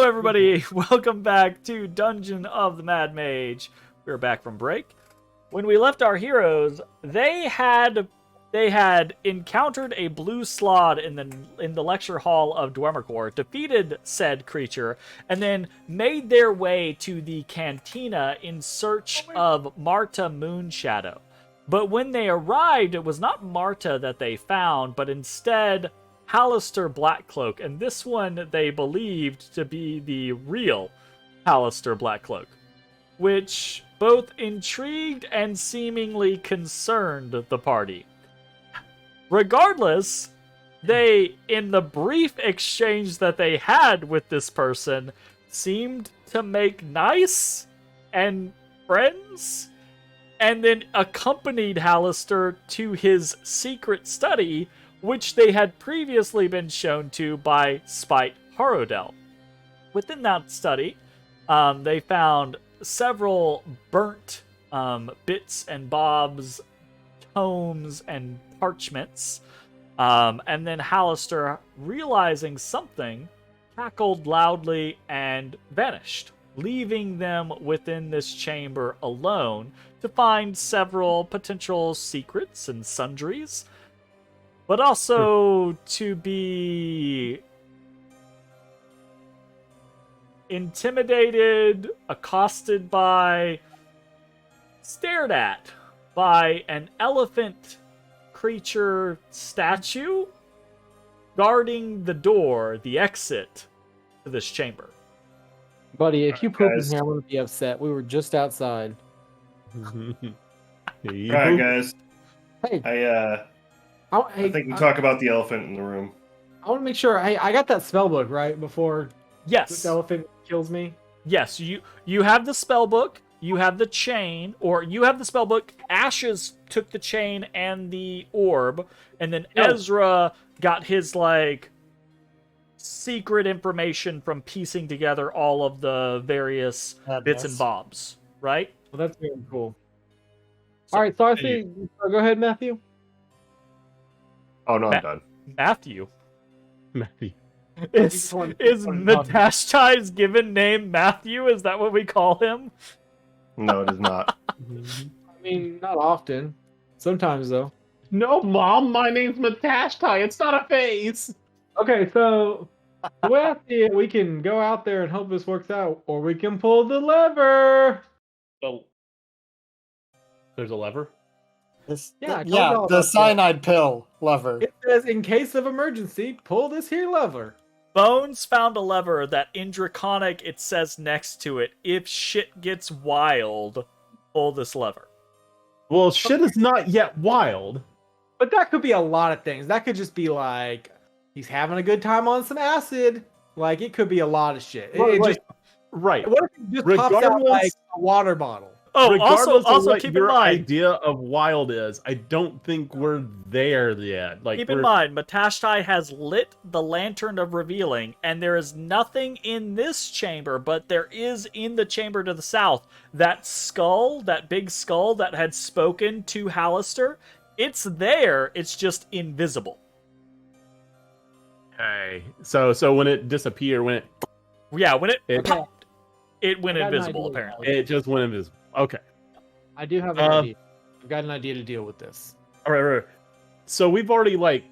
everybody, welcome back to Dungeon of the Mad Mage. We're back from break. When we left our heroes, they had encountered a blue slod in the lecture hall of Dwemercore, defeated said creature, and then made their way to the cantina in search of Marta Moonshadow. But when they arrived, it was not Marta that they found, but instead Halaster Blackcloak, and this one they believed to be the real Halaster Blackcloak, which both intrigued and seemingly concerned the party. Regardless, they, in the brief exchange that they had with this person, seemed to make nice and friends, and then accompanied Halaster to his secret study, which they had previously been shown to by Spite Horodel. Within that study, they found several burnt bits and bobs, tomes, and parchments. And then Halaster, realizing something, cackled loudly and vanished, leaving them within this chamber alone to find several potential secrets and sundries, but also to be intimidated, accosted by, stared at by an elephant creature statue guarding the door, the exit to this chamber. Buddy, if you poop in here, I'm going to be upset. We were just outside. Alright, guys. Hey. I think we talk about the elephant in the room. I want to make sure. I got that spell book, right? Before Yes. the elephant kills me? Yes, you have the spell book, you have the chain, or you have the spell book. Ashes took the chain and the orb, and then Ezrah got his, secret information from piecing together all of the various bits and bobs, right? Well, that's very cool. Alright, so I think... Go ahead, Matthew. Oh, no, I'm done. Matthew. Is Matastai's given name Matthew? Is that what we call him? No, it is not. I mean, not often. Sometimes, though. No, Mom, my name's Matashtai. It's not a face. Okay, so the way I see it, we can go out there and hope this works out, or we can pull the lever. Oh. There's a lever? The cyanide pill lever. It says, in case of emergency, pull this here lever. Bones found a lever that in Draconic it says next to it, if shit gets wild, pull this lever. Well, shit is not yet wild. But that could be a lot of things. That could just be like, he's having a good time on some acid. Like, it could be a lot of shit. Right. What if it just pops out like a water bottle? Oh, Regardless also of what keep your in mind, idea of wild is, I don't think we're there yet. Keep in mind, Matashtai has lit the Lantern of Revealing, and there is nothing in this chamber, but there is in the chamber to the south. That skull, that big skull that had spoken to Halaster, it's there, it's just invisible. Okay. So when it disappeared, when it popped, it went invisible, apparently. It just went invisible. Okay. I do have an idea. I've got an idea to deal with this. All right. So we've already,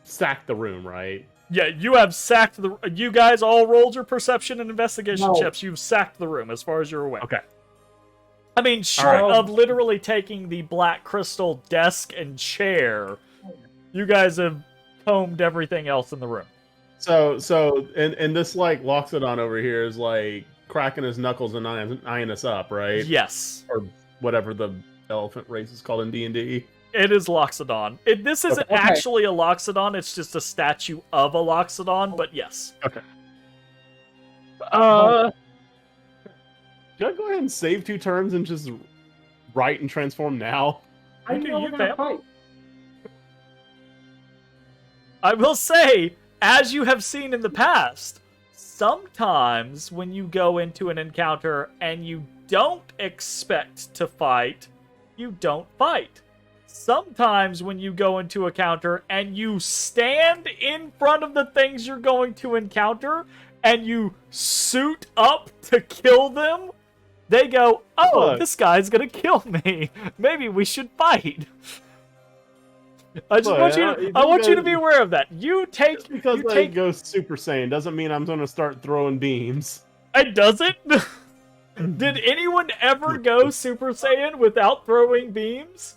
sacked the room, right? Yeah, you have sacked the... You guys all rolled your perception and investigation checks. You've sacked the room, as far as you're aware. Okay. I mean, short of literally taking the black crystal desk and chair, you guys have combed everything else in the room. So this, Loxodon over here is, cracking his knuckles and eyeing us up, right? Yes. Or whatever the elephant race is called in D&D. It is Loxodon. This isn't actually a Loxodon, it's just a statue of a Loxodon, but yes. Okay. Should I go ahead and save 2 turns and just write and transform now? I will say, as you have seen in the past, sometimes when you go into an encounter and you don't expect to fight, you don't fight. Sometimes when you go into a counter and you stand in front of the things you're going to encounter and you suit up to kill them, they go, "Oh, Look. this guy's gonna kill me. Maybe we should fight." I just want you to be aware of that. Just because I go Super Saiyan doesn't mean I'm going to start throwing beams. It doesn't. Did anyone ever go Super Saiyan without throwing beams?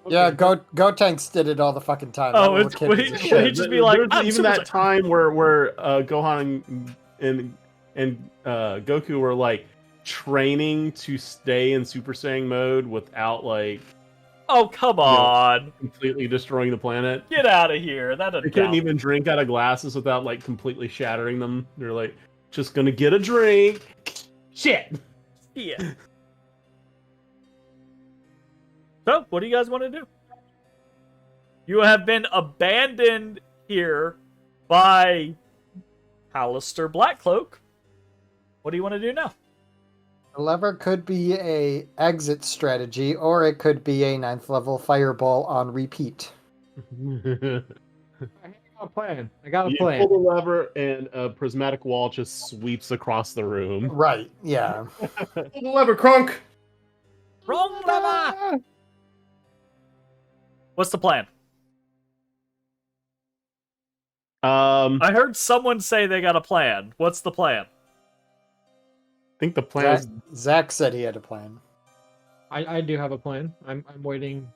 Yeah, Gotenks did it all the fucking time. Oh, it's That little kid he'd was a shit. just be like, There's "I'm even Super that Saiyan." time where Gohan and Goku were like training to stay in Super Saiyan mode without like Oh, come on. completely destroying the planet. Get out of here. That They doesn't couldn't count. even drink out of glasses without like completely shattering them. They're like, just gonna get a drink. Shit. Yeah. So, what do you guys want to do? You have been abandoned here by Halaster Blackcloak. What do you want to do now? The lever could be a exit strategy, or it could be a 9th level fireball on repeat. I got a plan. I got a You plan. pull the lever and a prismatic wall just sweeps across the room. Right, yeah. Pull the lever, Crunk! Wrong lever! What's the plan? I heard someone say they got a plan. What's the plan? I think the plan is Zach said he had a plan. I do have a plan. I'm waiting.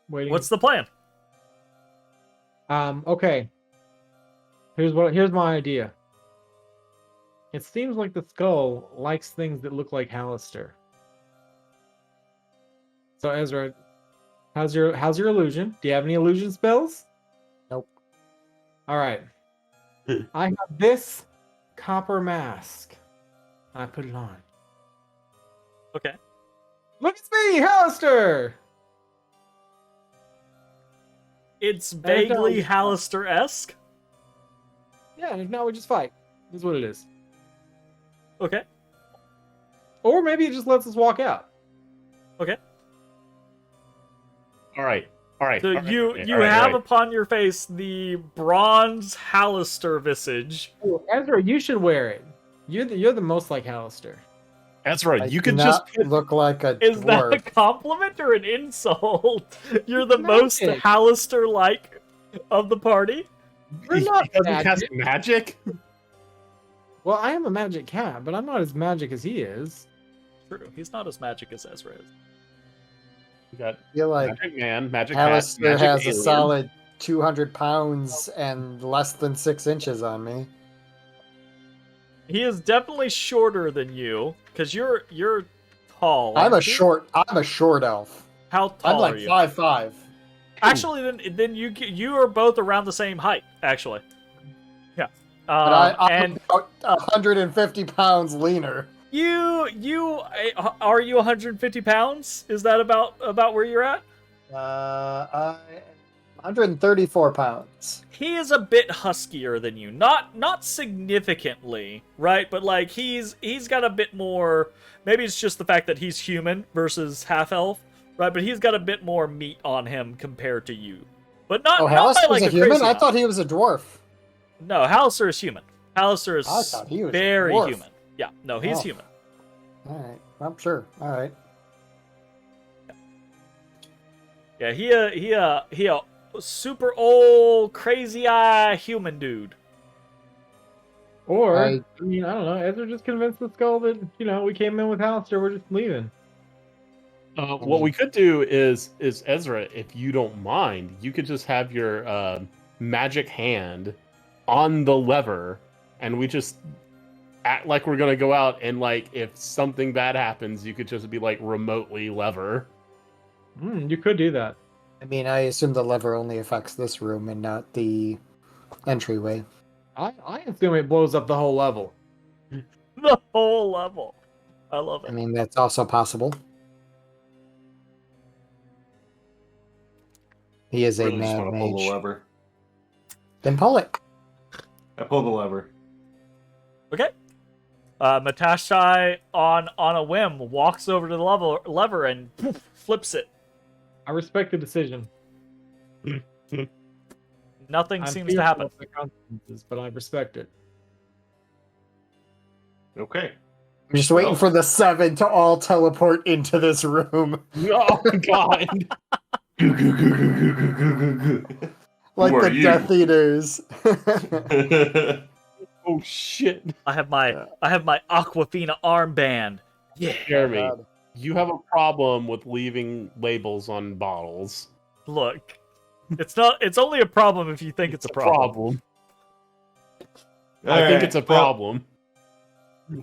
What's the plan? Okay. Here's my idea. It seems like the skull likes things that look like Halaster. So Ezra, how's your illusion? Do you have any illusion spells? Nope. All right. I have this copper mask. I put it on. Okay. Look, it's me, Halaster. It's vaguely Halaster-esque. Yeah, and if not, we just fight. This is what it is. Okay. Or maybe it just lets us walk out. Okay. all right. So you have upon your face the bronze Halaster visage. Oh, Ezra, you should wear it. You're the most like Halaster. That's right. I You do could not just put look like a Is that a dwarf. compliment or an insult? You're the most Magic. Halaster-like of the party? We're not because he magic. has magic. Well, I am a magic cat, but I'm not as magic as he is. True. He's not as magic as Ezra is. You got I feel like magic man, magic cat, Halaster magic has alien. a solid 200 pounds and less than 6 inches on me. He is definitely shorter than you, because you're tall. I'm a aren't you? short elf. How tall I'm like are you? 5'5". Actually, then you are both around the same height. Actually, yeah. But I'm And about 150 pounds leaner. are you 150 pounds? Is that about where you're at? I'm 134 pounds. He is a bit huskier than you. Not significantly, right? But like he's got a bit more. Maybe it's just the fact that he's human versus half elf, right? But he's got a bit more meat on him compared to you. But not. Oh, not by, Halaster like was a crazy human? I amount. thought he was a dwarf. No, Halaster is human. Halaster is I thought he was a very dwarf. human. Yeah, no, he's Oh. human. All right, I'm sure. All right. Yeah, he a super old crazy eye human dude. Or, I I don't know. Ezra just convinced the skull that, we came in with Halaster, we're just leaving. What we could do is Ezra, if you don't mind, you could just have your magic hand on the lever, and we just act like we're gonna go out, and like if something bad happens, you could just be like remotely lever. You could do that. I mean, I assume the lever only affects this room and not the entryway. I assume it blows up the whole level. The whole level. I love I it. mean, that's also possible. He is a Really just mad want to pull the mage. lever. Then pull it. I pull the lever. Okay. Matashtai on a whim walks over to the lever and poof, flips it. I respect the decision. Nothing I'm seems to fearful happen. of the consequences, but I respect it. Okay. I'm just waiting Well. for the 7 to all teleport into this room. Oh God! Like Who the are you? Death Eaters. Oh shit! I have my Aquafina armband. Yeah. Jeremy, God. you have a problem with leaving labels on bottles. Look, it's only a problem if you think it's a problem. I think it's a problem.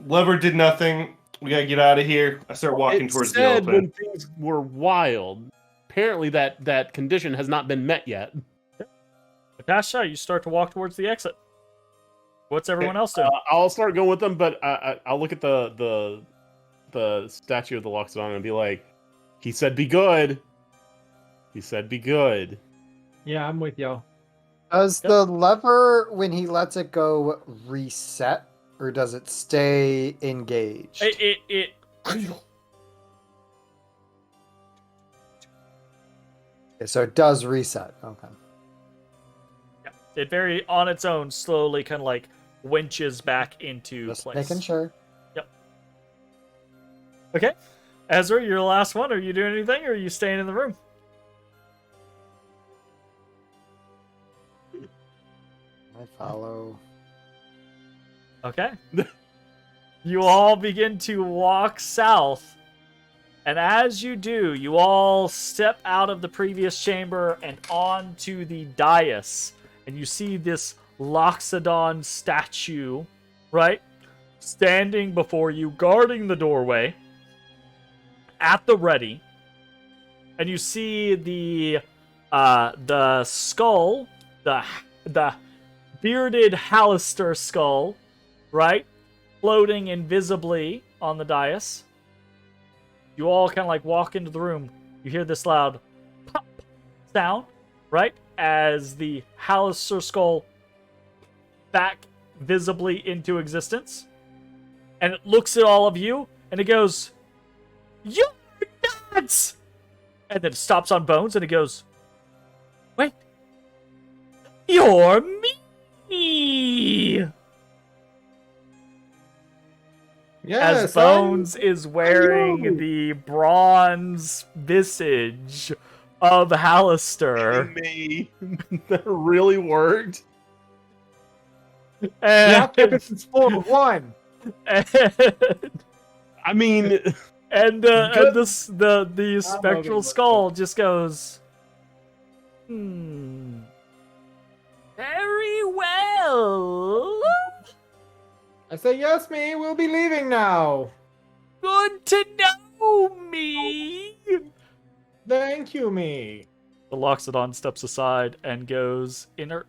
Lever did nothing. We gotta get out of here. I start walking It towards the said when elephant. things were wild. Apparently, that condition has not been met yet. Matashtai, you start to walk towards the exit. What's everyone else doing? I'll start going with them, but I'll look at the statue of the Loxodon and be like, "He said, be good. He said, be good." Yeah, I'm with y'all. Does the lever, when he lets it go, reset? Or does it stay engaged? It Okay, so it does reset. Okay. it very on its own slowly kind of like winches back into Just place. making sure. Okay, Ezra, you're the last one. Are you doing anything, or are you staying in the room? I follow. Okay. You all begin to walk south, and as you do, you all step out of the previous chamber and onto the dais, and you see this Loxodon statue, right, standing before you, guarding the doorway, at the ready, and you see the skull, the bearded Halaster skull, right, floating invisibly on the dais. You all kind of like walk into the room. You hear this loud pop sound, right, as the Halaster skull back visibly into existence, and it looks at all of you, and it goes, "You're nuts!" And then it stops on Bones, and it goes, "Wait, you're me!" Yes, As Bones is wearing the bronze visage of Halaster. Me, that really worked. The And, octopus is 4-1. I mean, and Good. the spectral okay. skull just goes, very well. I say, yes, me. We'll be leaving now. Good to know me. Thank you, me. The Loxodon steps aside and goes inert.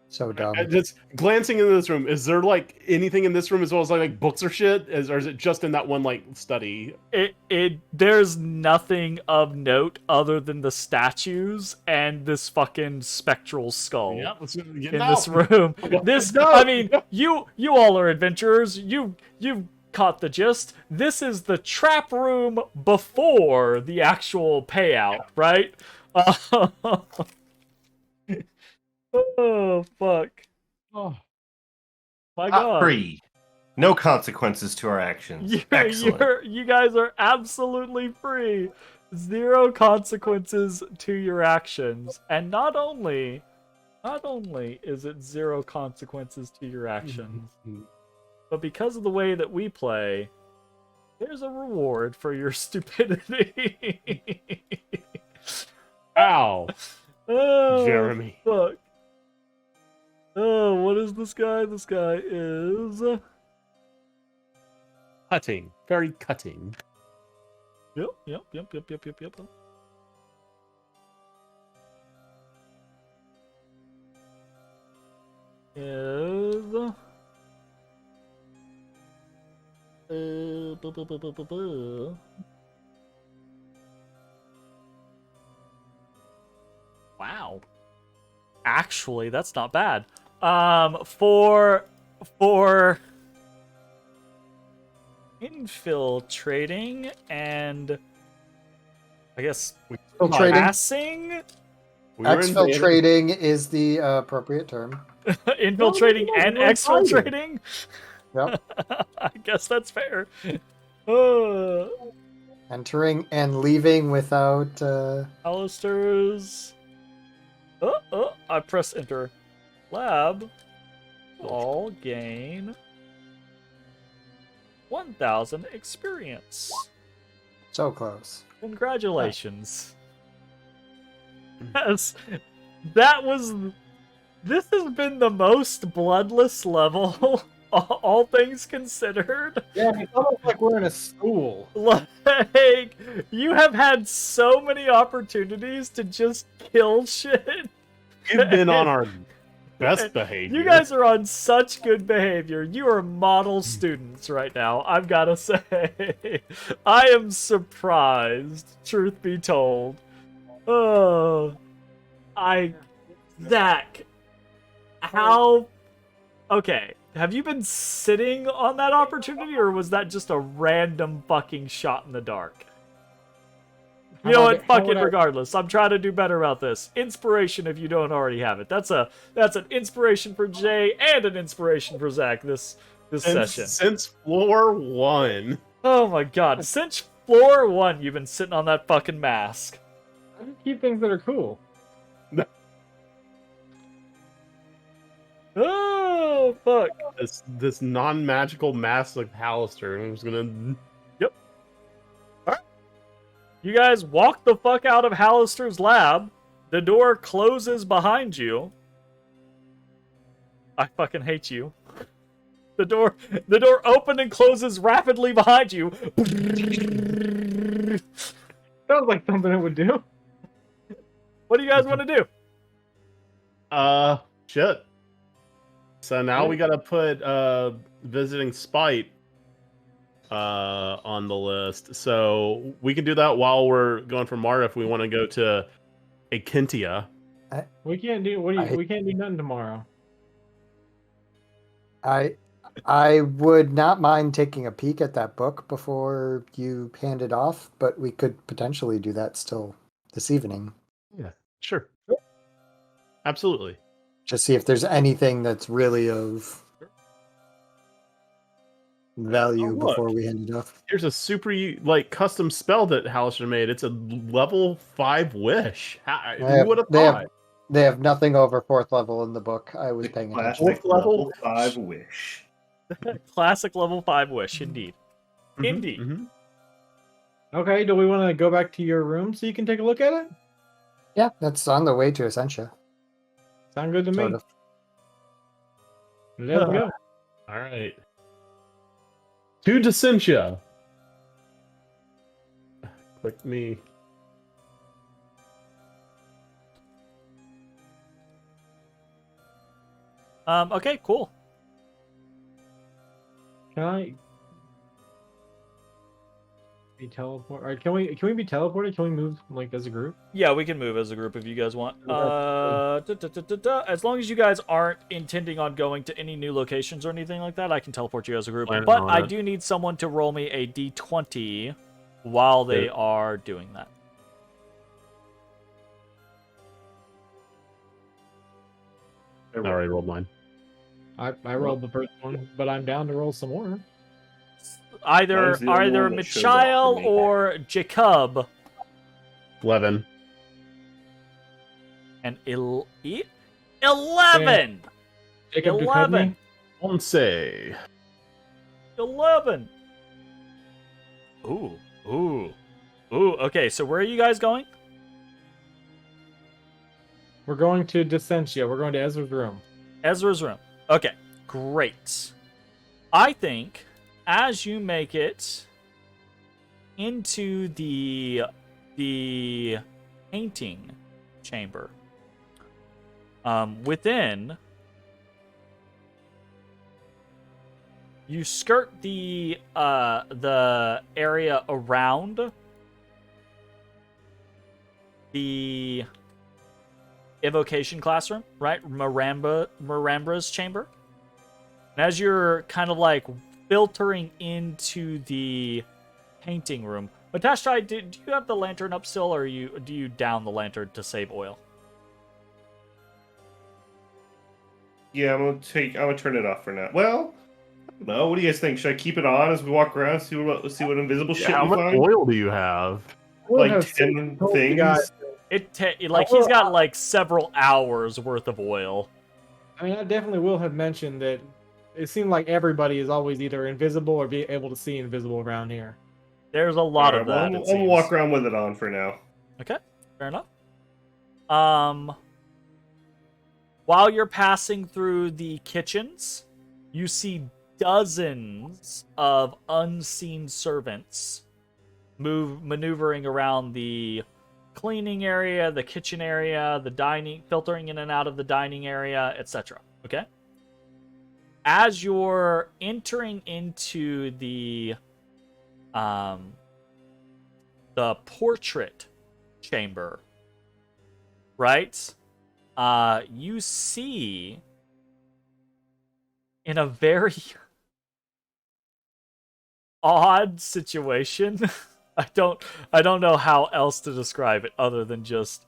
So dumb. just glancing into this room, is there like anything in this room as well as like books or shit? Or is it just in that one like study? There's nothing of note other than the statues and this fucking spectral skull Yeah, let's get in out. this room. This, I mean, you all are adventurers. You've caught the gist. This is the trap room before the actual payout, right? Oh fuck! Oh, My God! Free. No consequences to our actions. Excellent. You guys are absolutely free. 0 consequences to your actions, and not only is it 0 consequences to your actions, but because of the way that we play, there's a reward for your stupidity. ow, Oh, Jeremy. fuck. Oh, what is this guy? This guy is... Cutting, very cutting. Yep. Is... Wow. Actually, that's not bad. For infiltrating and I guess Infiltrating. passing. We were in Vader. Exfiltrating is the appropriate term. Infiltrating and we're fighting. exfiltrating? Yep. I guess that's fair. Uh, Entering and leaving without. Halaster's. I press enter. Lab. All gain 1,000 experience. So close. Congratulations. Yes, that was. This has been the most bloodless level, all things considered. Yeah, it's almost like we're in a school. Like, you have had so many opportunities to just kill shit. We've been on our best behavior. You guys are on such good behavior. You are model students right now, I've gotta say. I am surprised, truth be told. Oh, Zach, how... Okay, have you been sitting on that opportunity, or was that just a random fucking shot in the dark? You know what? Fuck it. Regardless, I'm trying to do better about this. Inspiration, if you don't already have it. That's an inspiration for Jay and an inspiration for Zach this session. Since floor 1. Oh my god! Since floor 1, you've been sitting on that fucking mask. I just keep things that are cool. Oh fuck! This non-magical mask like Halaster, and I'm just gonna. You guys walk the fuck out of Halaster's lab. The door closes behind you. I fucking hate you. The door opened and closes rapidly behind you. Sounds like something it would do. What do you guys want to do? Shit. So now we gotta put visiting Spite on the list. So we can do that while we're going for Marta if we want to go to Akintia. We can't do we can't do nothing tomorrow. I would not mind taking a peek at that book before you hand it off, but we could potentially do that still this evening. Yeah, sure. Absolutely. Just see if there's anything that's really of value before we hand it off. Here's a super custom spell that Halaster made. It's a level 5 wish. Who would have thought? They have nothing over 4th level in the book. I was paying attention. Classic level 5 wish. Classic level 5 wish, indeed. Mm-hmm, Indeed. Mm-hmm. Okay, do we want to go back to your room so you can take a look at it? Yeah, that's on the way to Essentia. Sound good to me. Sort of. Let's go. All right. To Descentia. Click me. Okay, cool. Can I be teleported? Or can we be teleported? Can we move as a group? Yeah, we can move as a group if you guys want. As long as you guys aren't intending on going to any new locations or anything like that, I can teleport you as a group. But I do need someone to roll me a d20 while they are doing that. I already rolled mine. I rolled the first one, but I'm down to roll some more. Either Michael or Jacob. 11. And 11! Jacob 11! 11. 11! Ooh. Okay, so where are you guys going? We're going to Descentia. We're going to Ezra's room. Ezra's room. Okay, great. I think as you make it into the painting chamber, within, you skirt the area around the evocation classroom, right? Mirambra's chamber. And as you're kind of filtering into the painting room, Matashtai, do you have the lantern up still, or do you down the lantern to save oil? Yeah, I'm gonna turn it off for now. Well, I don't know. What do you guys think? Should I keep it on as we walk around, see what invisible shit How we much find? oil do you have? Will Like has 10 told you guys things. Like he's got like several hours worth of oil. I mean, I definitely will have mentioned that it seemed like everybody is always either invisible or be able to see invisible around here. There's a lot of Well, that. I'm it gonna walk seems. around with it on for now. Okay, fair enough. While you're passing through the kitchens, you see dozens of unseen servants maneuvering around the cleaning area, the kitchen area, the dining, filtering in and out of the dining area, etc. Okay? As you're entering into the portrait chamber, right? You see in a very odd situation. I don't know how else to describe it other than just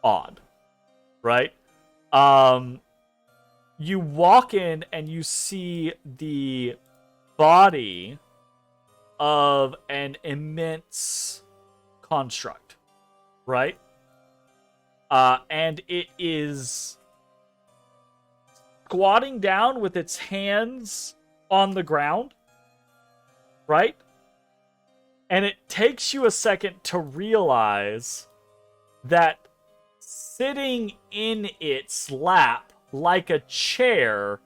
odd, right? You walk in and you see the body of an immense construct, right? And it is squatting down with its hands on the ground, right? And it takes you a second to realize that sitting in its lap like a chair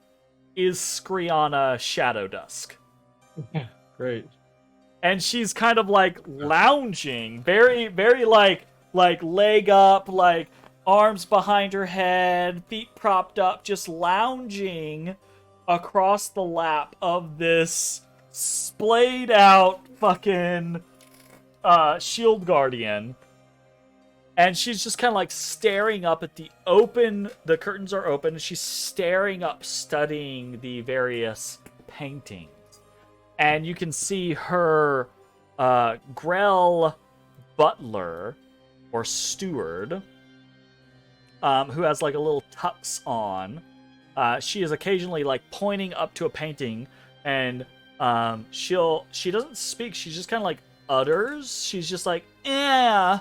is Skriana Shadow Dusk. Great. And she's kind of like lounging, very, very like leg up, like arms behind her head, feet propped up, just lounging across the lap of this splayed out fucking shield guardian. And she's just kind of like staring up at the curtains are open, and she's staring up, studying the various paintings. And you can see her Grell butler or steward, who has like a little tux on. She is occasionally like pointing up to a painting, and she doesn't speak. She just kind of like utters. She's just like, yeah,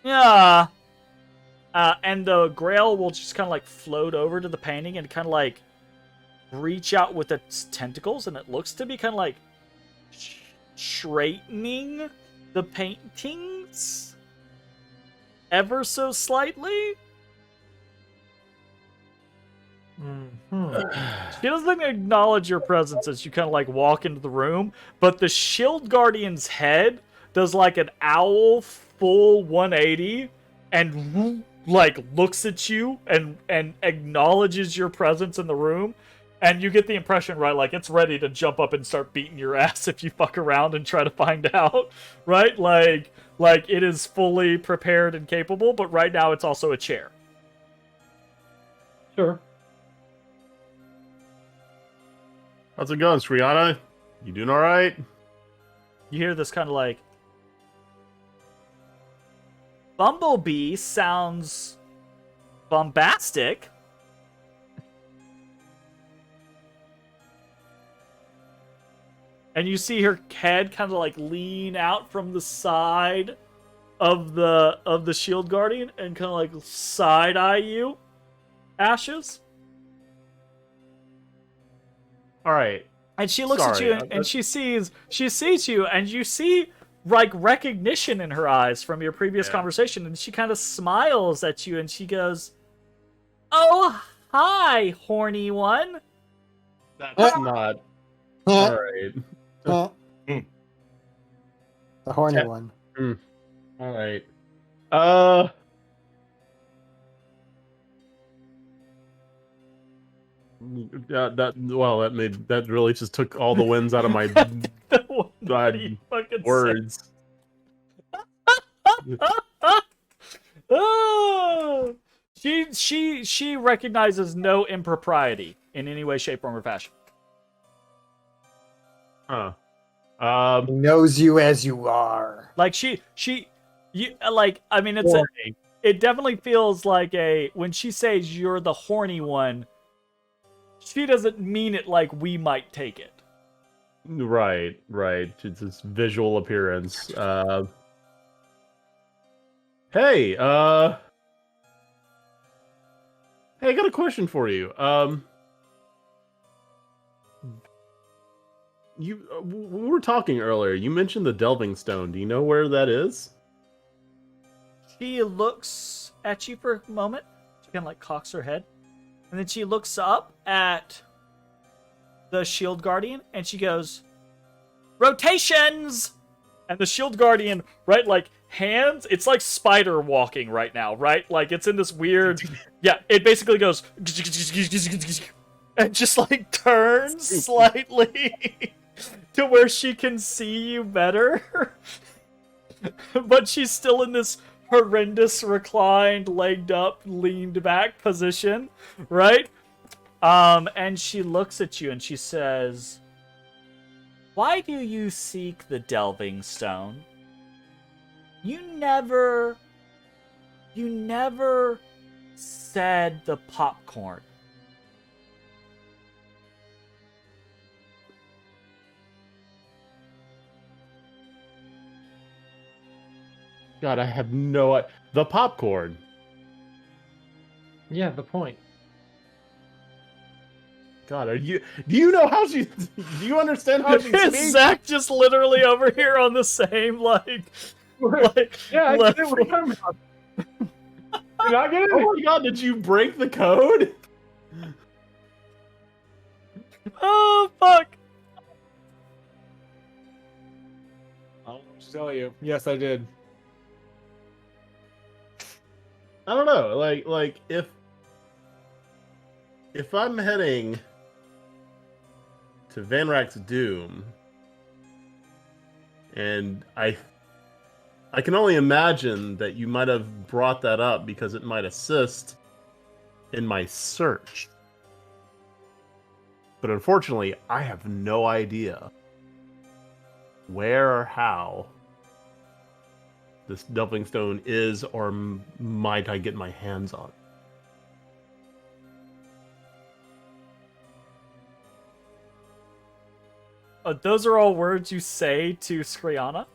yeah. And the Grail will just kind of like float over to the painting and kind of like reach out with its tentacles, and it looks to be kind of like straightening the paintings ever so slightly. She doesn't acknowledge your presence as you kind of like walk into the room, but the shield guardian's head does like an owl full 180 and like looks at you and acknowledges your presence in the room. And you get the impression, right, like it's ready to jump up and start beating your ass if you fuck around and try to find out, right? Like it is fully prepared and capable, but right now it's also a chair. Sure. How's it going, Sriana? You doing all right? You hear this kind of like, Bumblebee sounds bombastic. And you see her head kind of like lean out from the side of the shield guardian and kind of like side eye you, Ashes. All right. And she looks at Sorry, you and she sees you, and you see like recognition in her eyes from your previous conversation, and she kind of smiles at you and she goes, "Oh, hi, horny one." That's not all right. The horny Yeah. one. All right. That really just took all the winds out of my What are you fucking words. Oh! She recognizes no impropriety in any way, shape, form, or fashion. Huh. He knows you as you are. Like you like, I mean, it's it definitely feels like when she says you're the horny one, she doesn't mean it like we might take it. Right. It's this visual appearance. Hey, I got a question for you. We were talking earlier. You mentioned the Delving Stone. Do you know where that is? She looks at you for a moment. She kind of like cocks her head. And then she looks up at the Shield Guardian and she goes, "Rotations!" And the Shield Guardian, right, like hands, it's like spider walking right now, right? Like it's in this weird, yeah, it basically goes, and just like turns slightly to where she can see you better. But she's still in this horrendous reclined, legged up, leaned back position, right? And she looks at you and she says, "Why do you seek the Delving Stone? You never said the popcorn." God, I have no idea. The popcorn. Yeah, the point. God, do you know how she? Do you understand how she Is speaks? Zach just literally over here on the same Yeah, I left get it. What are you talking about? Did not get it? Oh my God, did you break the code? Oh fuck! I don't know what to tell you. Yes, I did. I don't know. Like if I'm heading to Vanrak's Doom, and I can only imagine that you might have brought that up because it might assist in my search. But unfortunately, I have no idea where or how this Delving Stone is, or might I get my hands on. Those are all words you say to Skriana?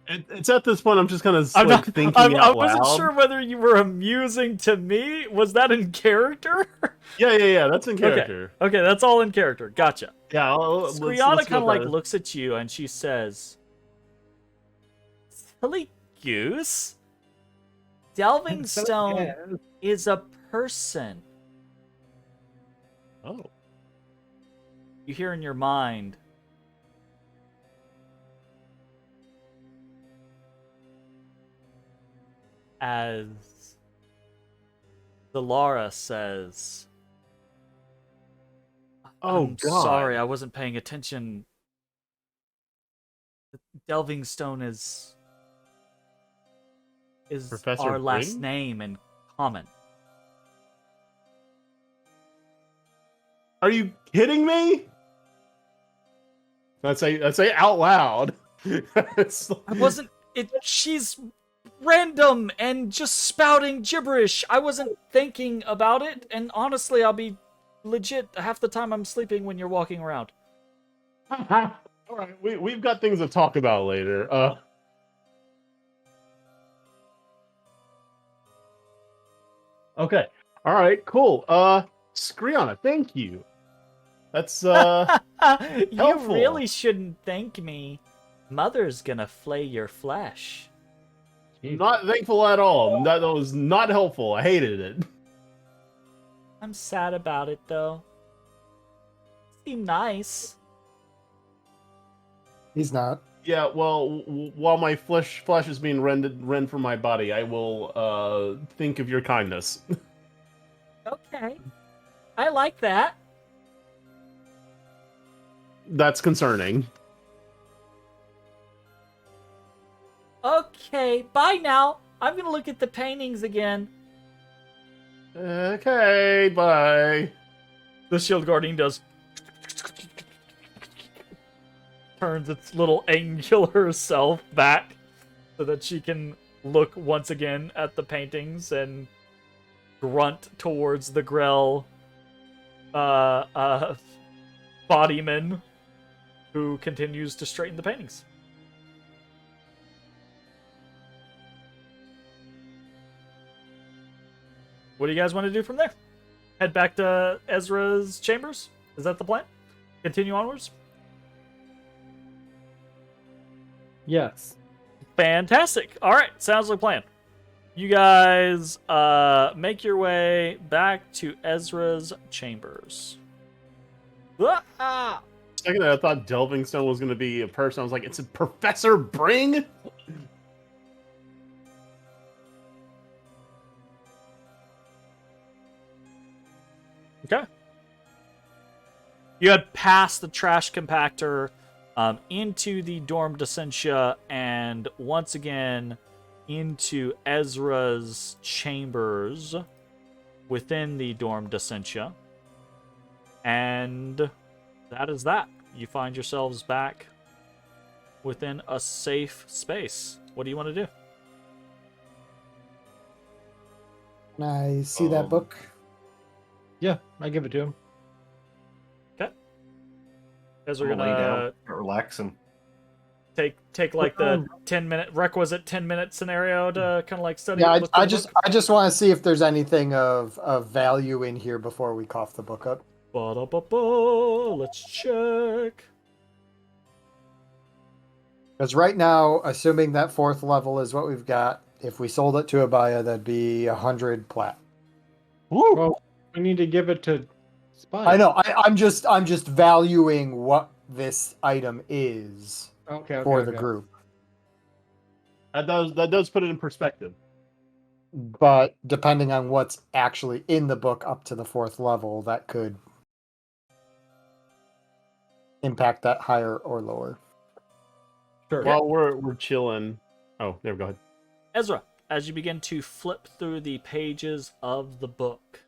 It's at this point I'm just kind of I'm like not, thinking I out wasn't loud. sure whether you were amusing to me. Was that in character? Yeah, that's in character. Okay, that's all in character. Gotcha. Yeah, Skriana let's kind of go like with that. looks at you and she says, "Silly goose. Delving Stone is a person." Oh, You hear in your mind, as Zalara says, oh "I'm God! sorry, I wasn't paying attention. Delving Stone is Professor our last Bling? name in common." Are you kidding me? Let's say out loud. It's like- I wasn't. She's random and just spouting gibberish. I wasn't thinking about it, and honestly, I'll be legit half the time I'm sleeping when you're walking around. All right, we've got things to talk about later. Okay. All right. Cool. Skriana, thank you. That's You helpful. really shouldn't thank me. Mother's gonna flay your flesh. Not thankful at all. That was not helpful. I hated it. I'm sad about it though. Seem nice. He's not. Yeah. Well, while my flesh is being rend from my body, I will think of your kindness. Okay. I like that. That's concerning. Okay, bye now. I'm gonna look at the paintings again. Okay. Bye. The Shield Guardian does. Turns its little angular self back so that she can look once again at the paintings and grunt towards the Grell bodyman who continues to straighten the paintings. What do you guys want to do from there? Head back to Ezra's chambers? Is that the plan? Continue onwards? Yes. Fantastic. All right, sounds like a plan. You guys make your way back to Ezra's chambers. Ah! Second, I thought Delving Stone was going to be a person. I was like, it's a Professor Bring? Okay. You had passed the trash compactor into the Dorm Descentia and once again into Ezra's chambers within the Dorm Descentia. And that is that. You find yourselves back within a safe space. What do you want to do? Can I see that book? Yeah, I give it to him. Guys are I'm gonna lay gonna down, start relaxing. take like the 10-minute requisite 10-minute scenario to kind of like study. Yeah, look through I the just book. I just want to see if there's anything of value in here before we cough the book up. Ba-da-ba-ba, let's check. Because right now, assuming that 4th level is what we've got, if we sold it to Abaya, that'd be 100 plat. Woo! Well, we need to give it to Spike. I know. I'm just valuing what this item is Okay, for the group. That does put it in perspective. But depending on what's actually in the book up to the 4th level, that could impact that higher or lower. Sure. While we're chilling. Oh, there we go. Ezra, as you begin to flip through the pages of the book,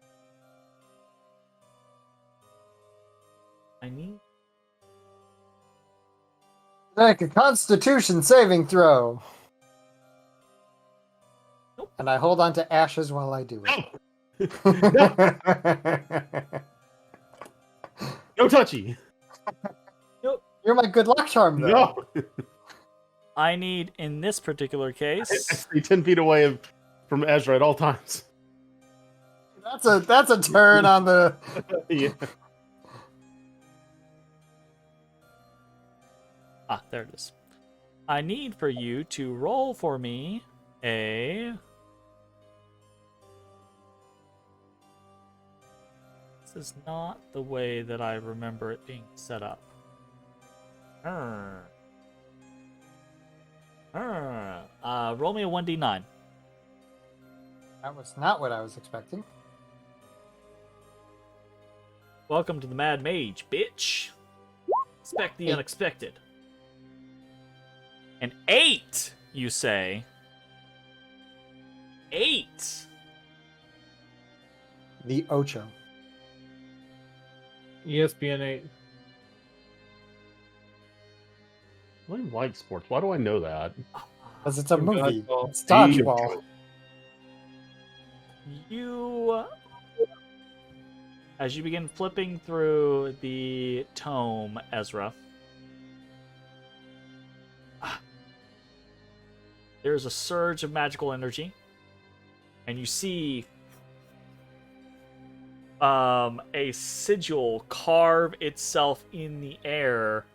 I need Make a Constitution saving throw. Nope. And I hold on to ashes while I do it. No touchy. You're my good luck charm, though. No. I need in this particular I case. stay 10 feet away from Ezra at all times. That's a turn on the. Yeah. Ah, there it is. I need for you to roll for me a. This is not the way that I remember it being set up. Roll me a 1d9. That was not what I was expecting. Welcome to the Mad Mage, bitch. Expect the unexpected. An 8, you say? 8. The Ocho. ESPN 8. I like sports. Why do I know that? Because it's a movie. Dodgeball. It's dodgeball. You, as you begin flipping through the tome, Ezra, there's a surge of magical energy, and you see a sigil carve itself in the air,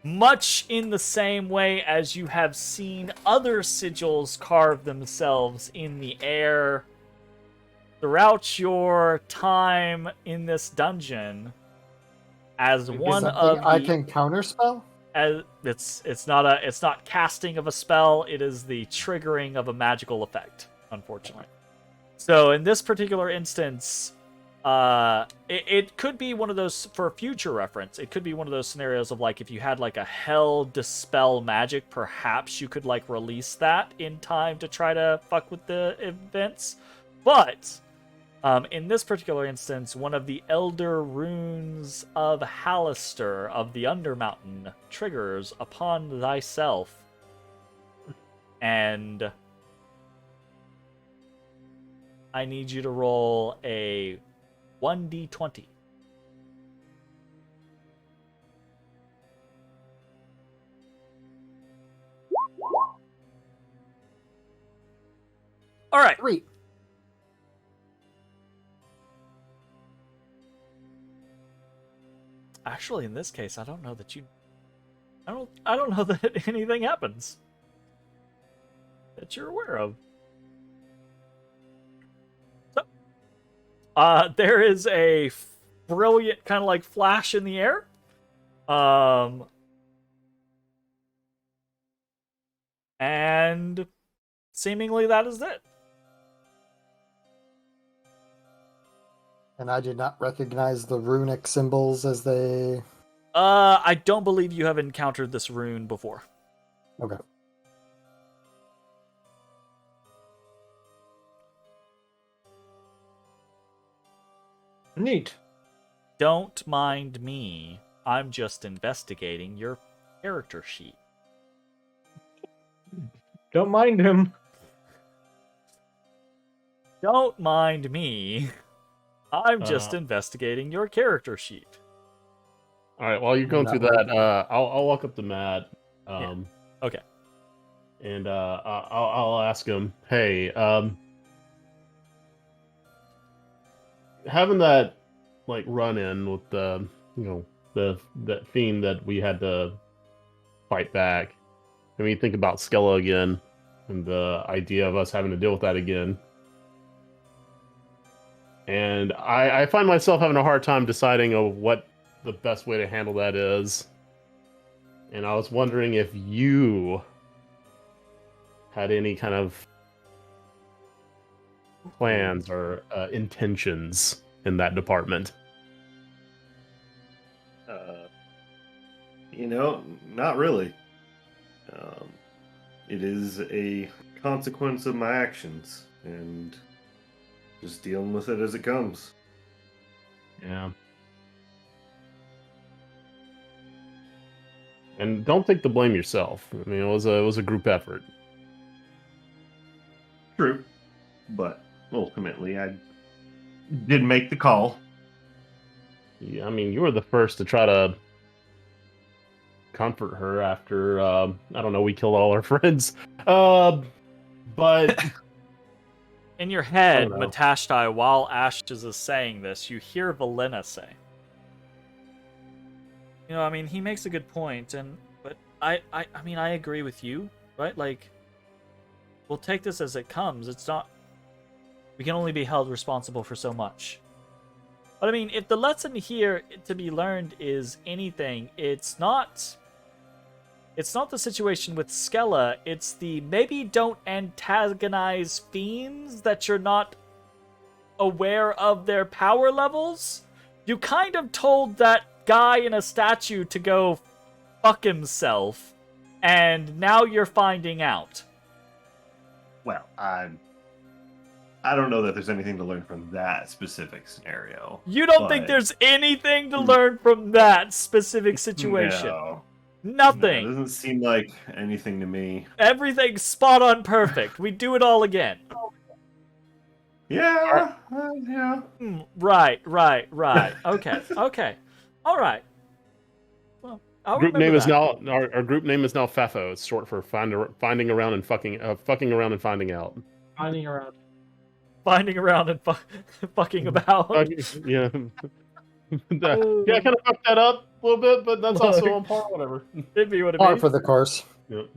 much in the same way as you have seen other sigils carve themselves in the air throughout your time in this dungeon. As one Something of the, I can counterspell? as it's not casting of a spell, it is the triggering of a magical effect, unfortunately. So in this particular instance, it could be one of those, for future reference, it could be one of those scenarios of like if you had like a hell dispel magic, perhaps you could like release that in time to try to fuck with the events. But in this particular instance, one of the elder runes of Halaster of the Undermountain triggers upon thyself, and I need you to roll a 1d20. All right. 3. Actually, in this case, I don't know that you. I don't know that anything happens that you're aware of. So, there is a brilliant kind of like flash in the air. And seemingly that is it. And I did not recognize the runic symbols as they... I don't believe you have encountered this rune before. Okay. Neat. Don't mind me. I'm just investigating your character sheet. Don't mind him. Don't mind me. I'm just investigating your character sheet. All right, while you're going through that, I'll walk up to Matt. Yeah. Okay. And I'll ask him, hey, having that like run in with the that fiend that we had to fight back. I mean, think about Skella again, and the idea of us having to deal with that again. And I find myself having a hard time deciding what the best way to handle that is. And I was wondering if you had any kind of plans or intentions in that department. Not really. It is a consequence of my actions, and just dealing with it as it comes. Yeah. And don't take the blame yourself. I mean, it was a group effort. True, but ultimately, I did make the call. Yeah, I mean, you were the first to try to comfort her after I don't know, we killed all our friends. But in your head, know. Matashtai, while Ashes is saying this, you hear Valena say, I mean, he makes a good point, but I mean, I agree with you, right? Like, we'll take this as it comes. It's not, we can only be held responsible for so much. But I mean, if the lesson here to be learned is anything, it's not the situation with Skella, it's the maybe don't antagonize fiends that you're not aware of their power levels. You kind of told that guy in a statue to go fuck himself, and now you're finding out. Well, I don't know that there's anything to learn from that specific scenario. You don't think there's anything to learn from that specific situation? No. Nothing. No, it doesn't seem like anything to me. Everything's spot on perfect. We do it all again. Yeah, yeah. Right. Okay. All right. Well, I'll group remember name is that. now our group name is now FAFO. It's short for finding around and fucking around and finding out. Finding around. Finding around and fucking about. Yeah. Yeah, I kind of fucked that up a little bit, but that's also on par. Whatever. It'd be what it Par means. for the course. Yep.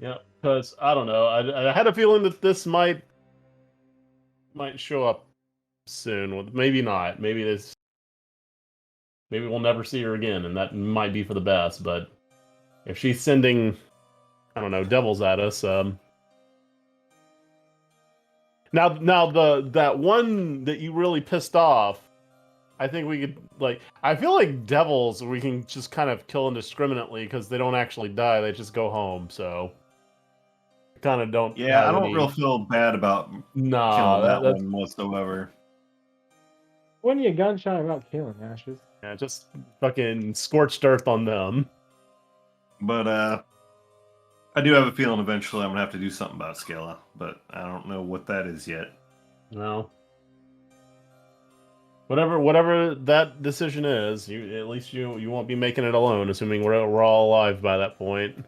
Yeah, because I don't know. I had a feeling that this might show up soon. Well, maybe not. Maybe we'll never see her again, and that might be for the best. But if she's sending, I don't know, devils at us. Now that one that you really pissed off, I think we could I feel like devils we can just kind of kill indiscriminately because they don't actually die; they just go home. So, kind of don't. Yeah, I don't real feel bad about killing that one whatsoever. When you gunshot about killing Ashes? Yeah, just fucking scorched earth on them. But I do have a feeling eventually I'm gonna have to do something about Scala, but I don't know what that is yet. No. Whatever that decision is, at least you won't be making it alone, assuming we're all alive by that point.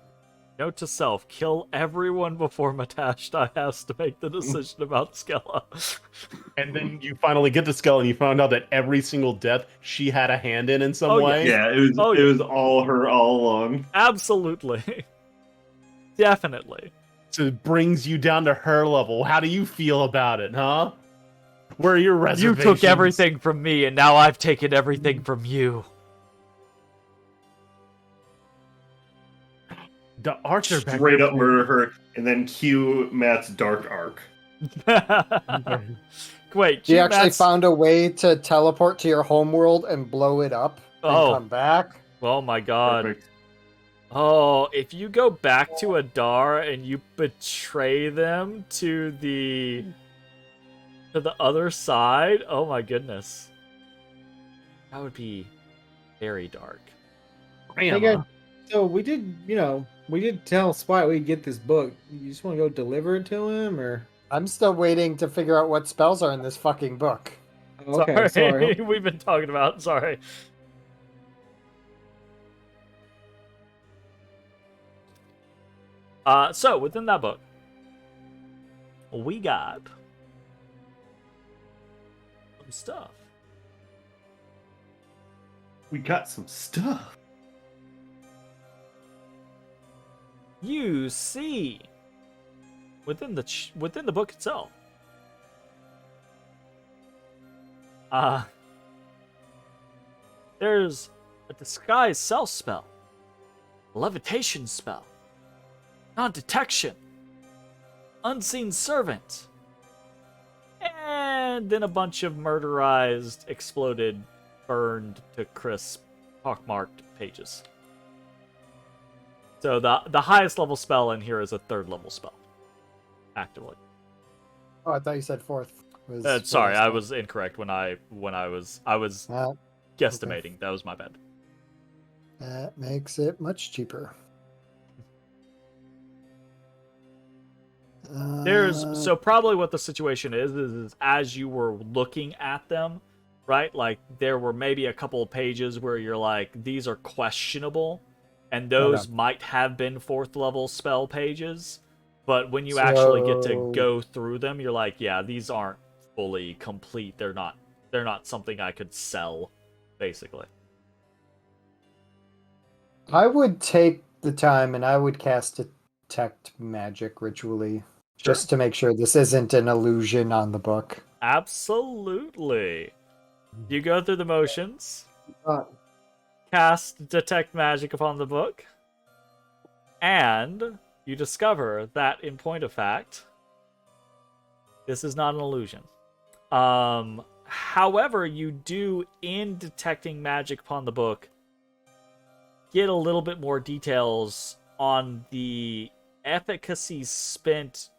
Note to self: kill everyone before Matashtai has to make the decision about Skella. And then you finally get to Skella, and you found out that every single death she had a hand in some Oh, way. Yeah, it was all her all along. Absolutely. Definitely. So it brings you down to her level. How do you feel about it, huh? Where are your You reservations? took everything from me, and now I've taken everything from you. The arts are back Straight there up murder her, and then cue Matt's dark arc. Wait, You cue actually Matt's- found a way to teleport to your homeworld and blow it up and Oh. come back? Oh my god. Perfect. Oh, if you go back to Adar and you betray them to the other side, oh my goodness. That would be very dark. Hey, so we did tell Spite we'd get this book. You just want to go deliver it to him, or? I'm still waiting to figure out what spells are in this fucking book. Oh, okay, sorry. We've been talking about, sorry. So within that book, we got some stuff. We got some stuff. You see within the book itself. There's a disguise self spell, a levitation spell, non-detection, unseen servant, and then a bunch of murderized, exploded, burned to crisp, pockmarked pages. So the highest level spell in here is a 3rd level spell, actively. Oh, I thought you said fourth. Sorry, I was incorrect when I was guesstimating. Okay. That was my bad. That makes it much cheaper. So probably what the situation is as you were looking at them, right? Like there were maybe a couple of pages where you're like, these are questionable, and those might have been 4th level spell pages. But when you actually get to go through them, you're like, yeah, these aren't fully complete. They're not something I could sell, basically. I would take the time and I would cast Detect Magic ritually, just to make sure this isn't an illusion on the book. Absolutely. You go through the motions, Uh, cast Detect Magic upon the book, and you discover that, in point of fact, this is not an illusion. However, you do, in detecting magic upon the book, get a little bit more details on the efficacy spent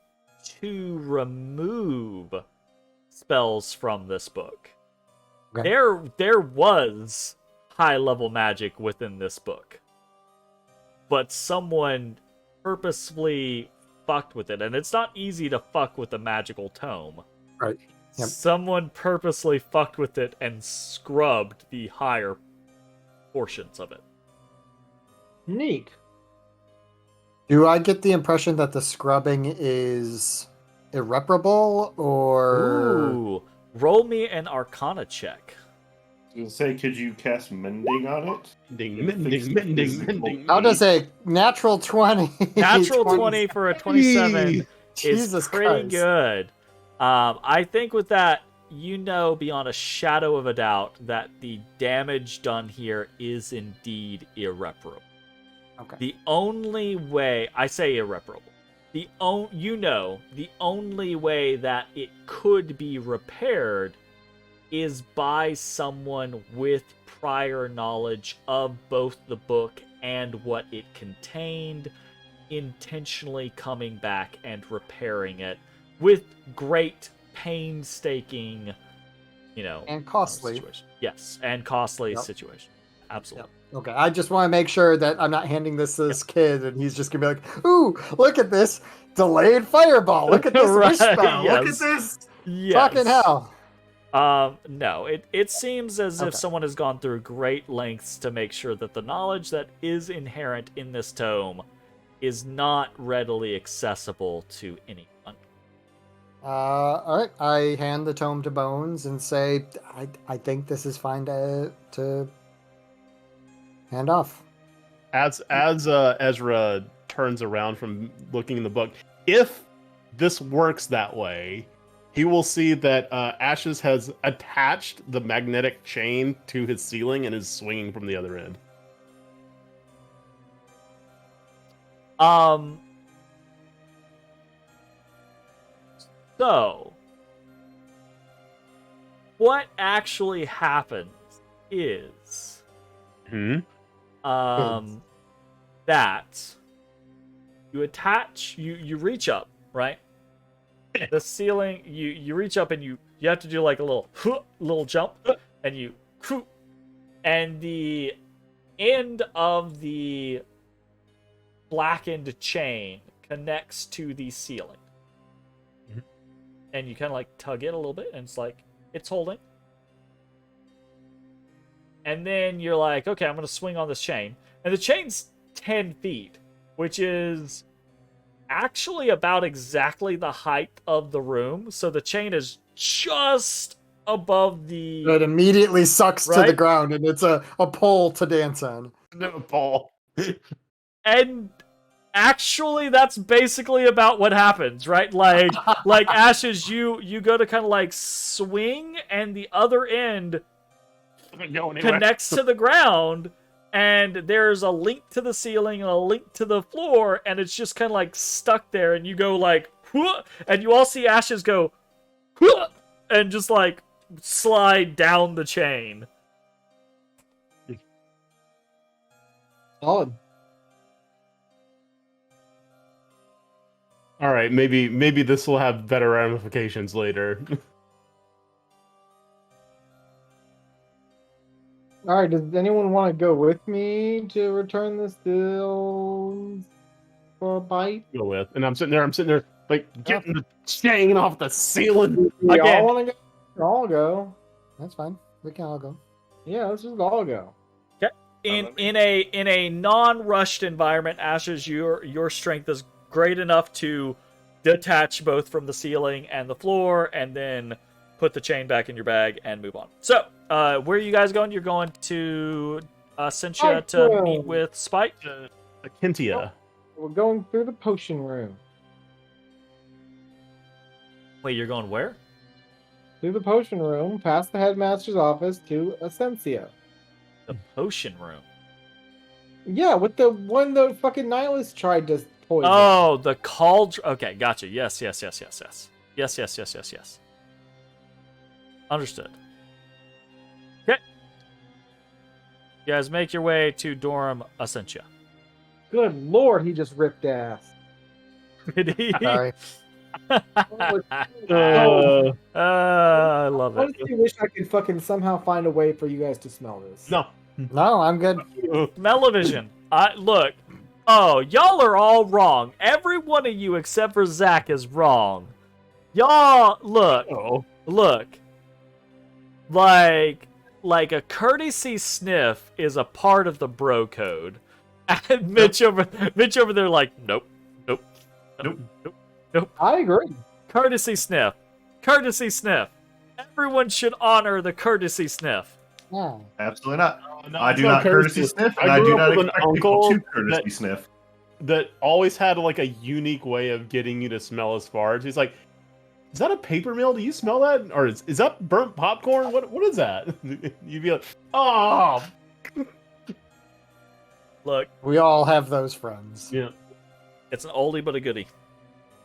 to remove spells from this book. Okay. There was high-level magic within this book, but someone purposefully fucked with it, and it's not easy to fuck with a magical tome. Right. Yep. Someone purposely fucked with it and scrubbed the higher portions of it. Neat. Do I get the impression that the scrubbing is irreparable, or... Ooh, roll me an Arcana check. I was gonna say, could you cast mending on it? Mending. How does a natural 20... Natural 20 for a 27 Jesus is pretty Christ. good. I think with that, you know beyond a shadow of a doubt that the damage done here is indeed irreparable. Okay. The only way, I say irreparable, the only way that it could be repaired is by someone with prior knowledge of both the book and what it contained, intentionally coming back and repairing it with great painstaking, And costly. situation. Yes, and costly Yep. situation. absolutely. Okay, I just want to make sure that I'm not handing this to this kid and he's just gonna be like, "Ooh, look at this delayed fireball! Look at this Right, wish spell! Look yes. at this Yes. fucking hell!" No, it seems as if Okay. someone has gone through great lengths to make sure that the knowledge that is inherent in this tome is not readily accessible to anyone. All right, I hand the tome to Bones and say, "I think this is fine to hand off." As Ezra turns around from looking in the book, if this works that way, he will see that Ashes has attached the magnetic chain to his ceiling and is swinging from the other end. So, what actually happens is, that you attach, you reach up, right? The ceiling, you reach up and you have to do like a little jump, and and the end of the blackened chain connects to the ceiling. And you kind of like tug it a little bit, and it's like, it's holding. And then you're like, okay, I'm going to swing on this chain. And the chain's 10 feet, which is actually about exactly the height of the room. So the chain is just above the... It immediately sucks to the Right? ground, and it's a pole to dance on. No, Paul. And actually, that's basically about what happens, right? Like Ashes, you go to kind of like swing, and the other end connects to the ground, and there's a link to the ceiling and a link to the floor, and it's just kind of like stuck there, and you go like, "Whoa," and you all see Ashes go, "Whoa," and just like slide down the chain. Solid. All right, maybe this will have better ramifications later. All right, does anyone want to go with me to return this deal for a bite? Go with, and I'm sitting there, like getting the chain off the ceiling. We Again. all want to go? All go. That's fine. We can all go. Yeah, let's just all go. In a non-rushed environment, Ashes, your strength is great enough to detach both from the ceiling and the floor, and then put the chain back in your bag and move on. So, where are you guys going? You're going to Essentia to meet with Spike? Akintia. We're going through the potion room. Wait, you're going where? Through the potion room, past the headmaster's office to Essentia. The potion room. Yeah, with the one the fucking nihilist tried to poison. Oh, the cauldron. Okay, gotcha. Yes. Understood. Okay. You guys make your way to Dorm Essentia. Good lord, he just ripped ass. Sorry. I love I it. honestly wish I could fucking somehow find a way for you guys to smell this. No. No, I'm good. Smell-o-vision. Look. Oh, y'all are all wrong. Every one of you except for Zach is wrong. Y'all, look. Oh. Look. Like a courtesy sniff is a part of the bro code. And Mitch over there like, nope. I agree. Courtesy sniff. Everyone should honor the courtesy sniff. Yeah. Absolutely not. No, I it's do not courtesy sniff, and I grew do up not with an expect people uncle to courtesy sniff. that always had like a unique way of getting you to smell his farts. He's like, "Is that a paper mill? Do you smell that? Or is that burnt popcorn? What is that?" You'd be like, "Oh, Look, We all have those friends. yeah." it's an oldie but a goodie.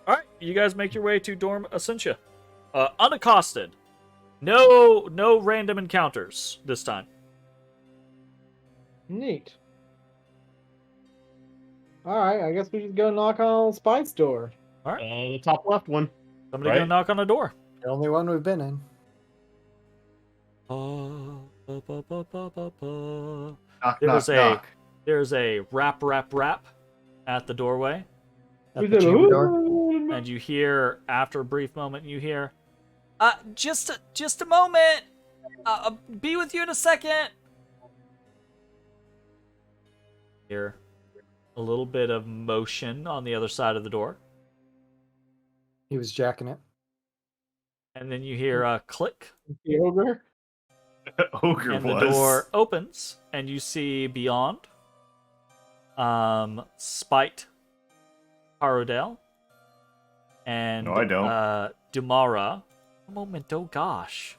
Alright, you guys make your way to Dorm Essentia. Unaccosted. No random encounters this time. Neat. Alright, I guess we should go knock on Spike's door. The top left one. Somebody Right. gonna knock on the door. The only one we've been in. Knock, There's knock, a knock. there's a rap at the doorway, At the chamber door. and you hear after a brief moment you hear, just a moment. I'll be with you in a second. Hear a little bit of motion on the other side of the door, He was jacking it. and then you hear a click, The ogre. Ogre and was. the door opens, and you see beyond, Spite, Harodale, and No, I don't. Dumara. A moment, oh gosh.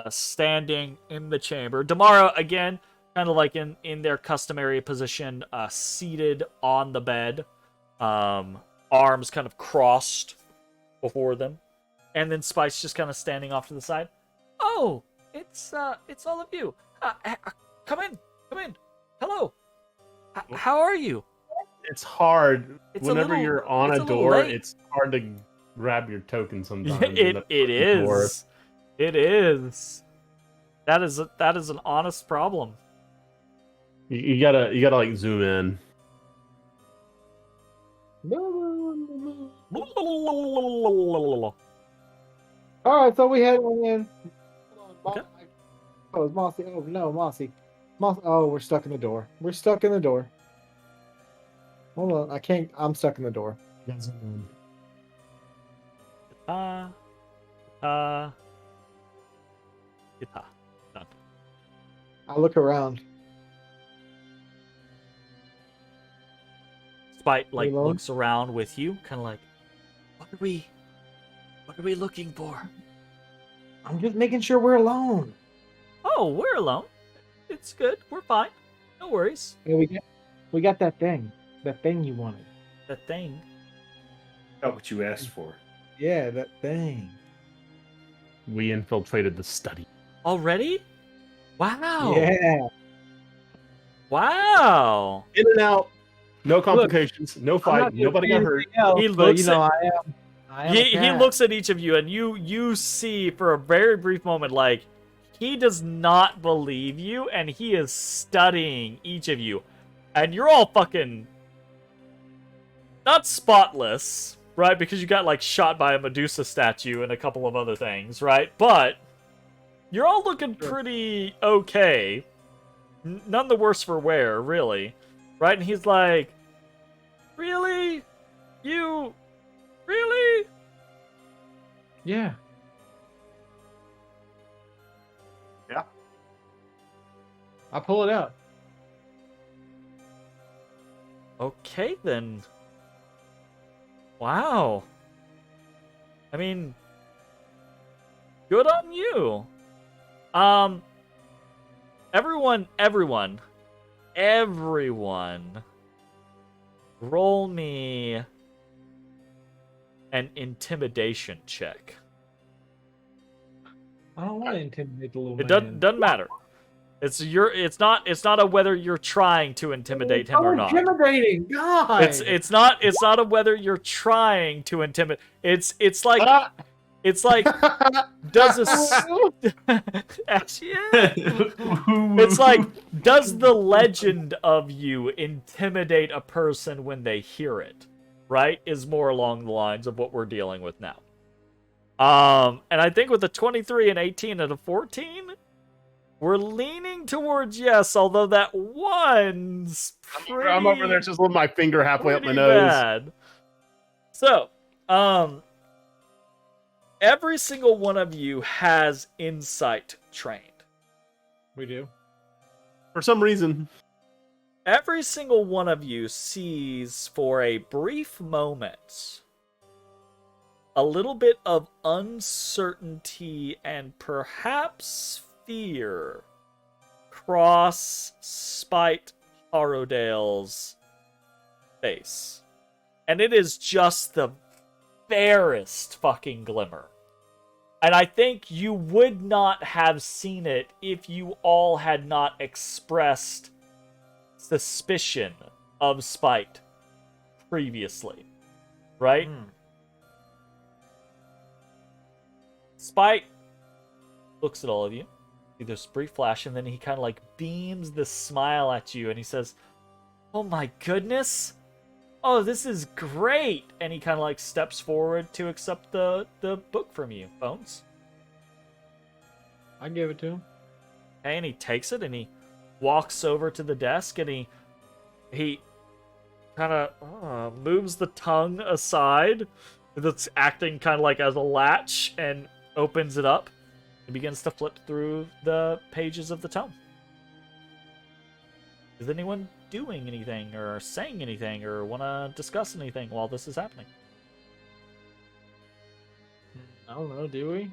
Standing in the chamber. Damara, again, kind of like in their customary position, seated on the bed, arms kind of crossed before them, and then Spice just kind of standing off to the side. Oh, it's all of you. Come in. Hello. How are you? It's hard. It's a Whenever little- you're on it's a a little door, late. it's hard to grab your token sometimes. It is. It is. That is an honest problem. You gotta like zoom in. All right, so we had one in. Okay. Oh, it's Mossy. Oh no, Mossy. Oh, we're stuck in the door. We're stuck in the door. Hold on, I can't. I'm stuck in the door. Guitar. Done. I look around. Spite like Alone? looks around with you, kind of like, what are we looking for? I'm just making sure we're alone. Oh, we're alone. It's good. We're fine. No worries. Yeah, we got that thing. That thing you wanted. That thing. Not what you asked for. Yeah, that thing. We infiltrated the study. Already? Wow. Yeah. Wow. In and out. No complications. No I'm fight. not doing Nobody got hurt. anything else, He but, looks you know, at- I am. He looks at each of you, and you see for a very brief moment, like, he does not believe you, and he is studying each of you. And you're all fucking not spotless, right? Because you got, like, shot by a Medusa statue and a couple of other things, right? But you're all looking pretty okay. None the worse for wear, really. Right? And he's like, really? You... Really? Yeah. Yeah. I pull it out. Okay, then. Wow. I mean, good on you. Everyone, roll me an intimidation check. I don't want to intimidate the little It man. doesn't matter. It's not a whether you're trying to intimidate him or not. Intimidating, God. It's not a whether you're trying to intimidate. It's like does actually, yeah. It's like, does the legend of you intimidate a person when they hear it? Right? Is more along the lines of what we're dealing with now. And I think with a 23, an 18, and a 14, we're leaning towards yes, although that one's pretty, I'm over there just with my finger halfway up my pretty nose. bad. So, every single one of you has insight trained. We do. For some reason. Every single one of you sees for a brief moment a little bit of uncertainty and perhaps fear cross Spite Harodale's face. And it is just the barest fucking glimmer. And I think you would not have seen it if you all had not expressed suspicion of Spite previously. Right? Spite looks at all of you. this brief flash, and then he kind of like beams this smile at you, and he says, "Oh my goodness! Oh, this is great!" And he kind of like steps forward to accept the book from you, Bones. I give it to him. Okay, and he takes it and he walks over to the desk and he kind of moves the tongue aside that's acting kind of like as a latch and opens it up and begins to flip through the pages of the tome. Is anyone doing anything or saying anything or want to discuss anything while this is happening? I don't know, do we?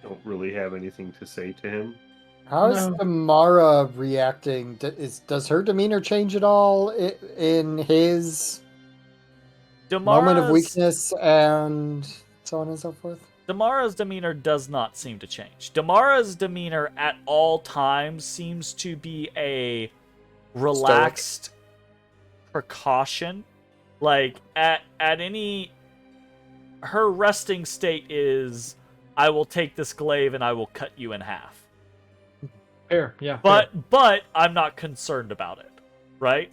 Don't really have anything to say to him. How is No. Amara reacting? Does her demeanor change at all in his moment of weakness and so on and so forth? Damara's demeanor does not seem to change. Damara's demeanor at all times seems to be a relaxed precaution. Like, at any... Her resting state is, I will take this glaive and I will cut you in half. Fair, yeah. But I'm not concerned about it, right?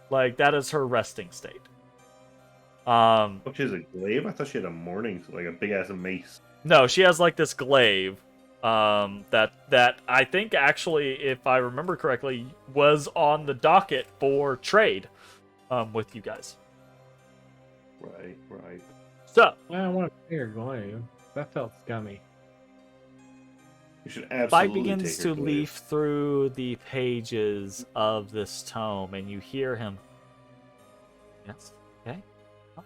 Like, that is her resting state. Oh, she has a glaive? I thought she had a morning, like a big ass mace. No, she has like this glaive that I think actually, if I remember correctly, was on the docket for trade with you guys. Right. So, I want a bigger glaive. That felt scummy. You should Spike absolutely begins take her to glaive. leaf through the pages of this tome, and you hear him. Yes. Okay. All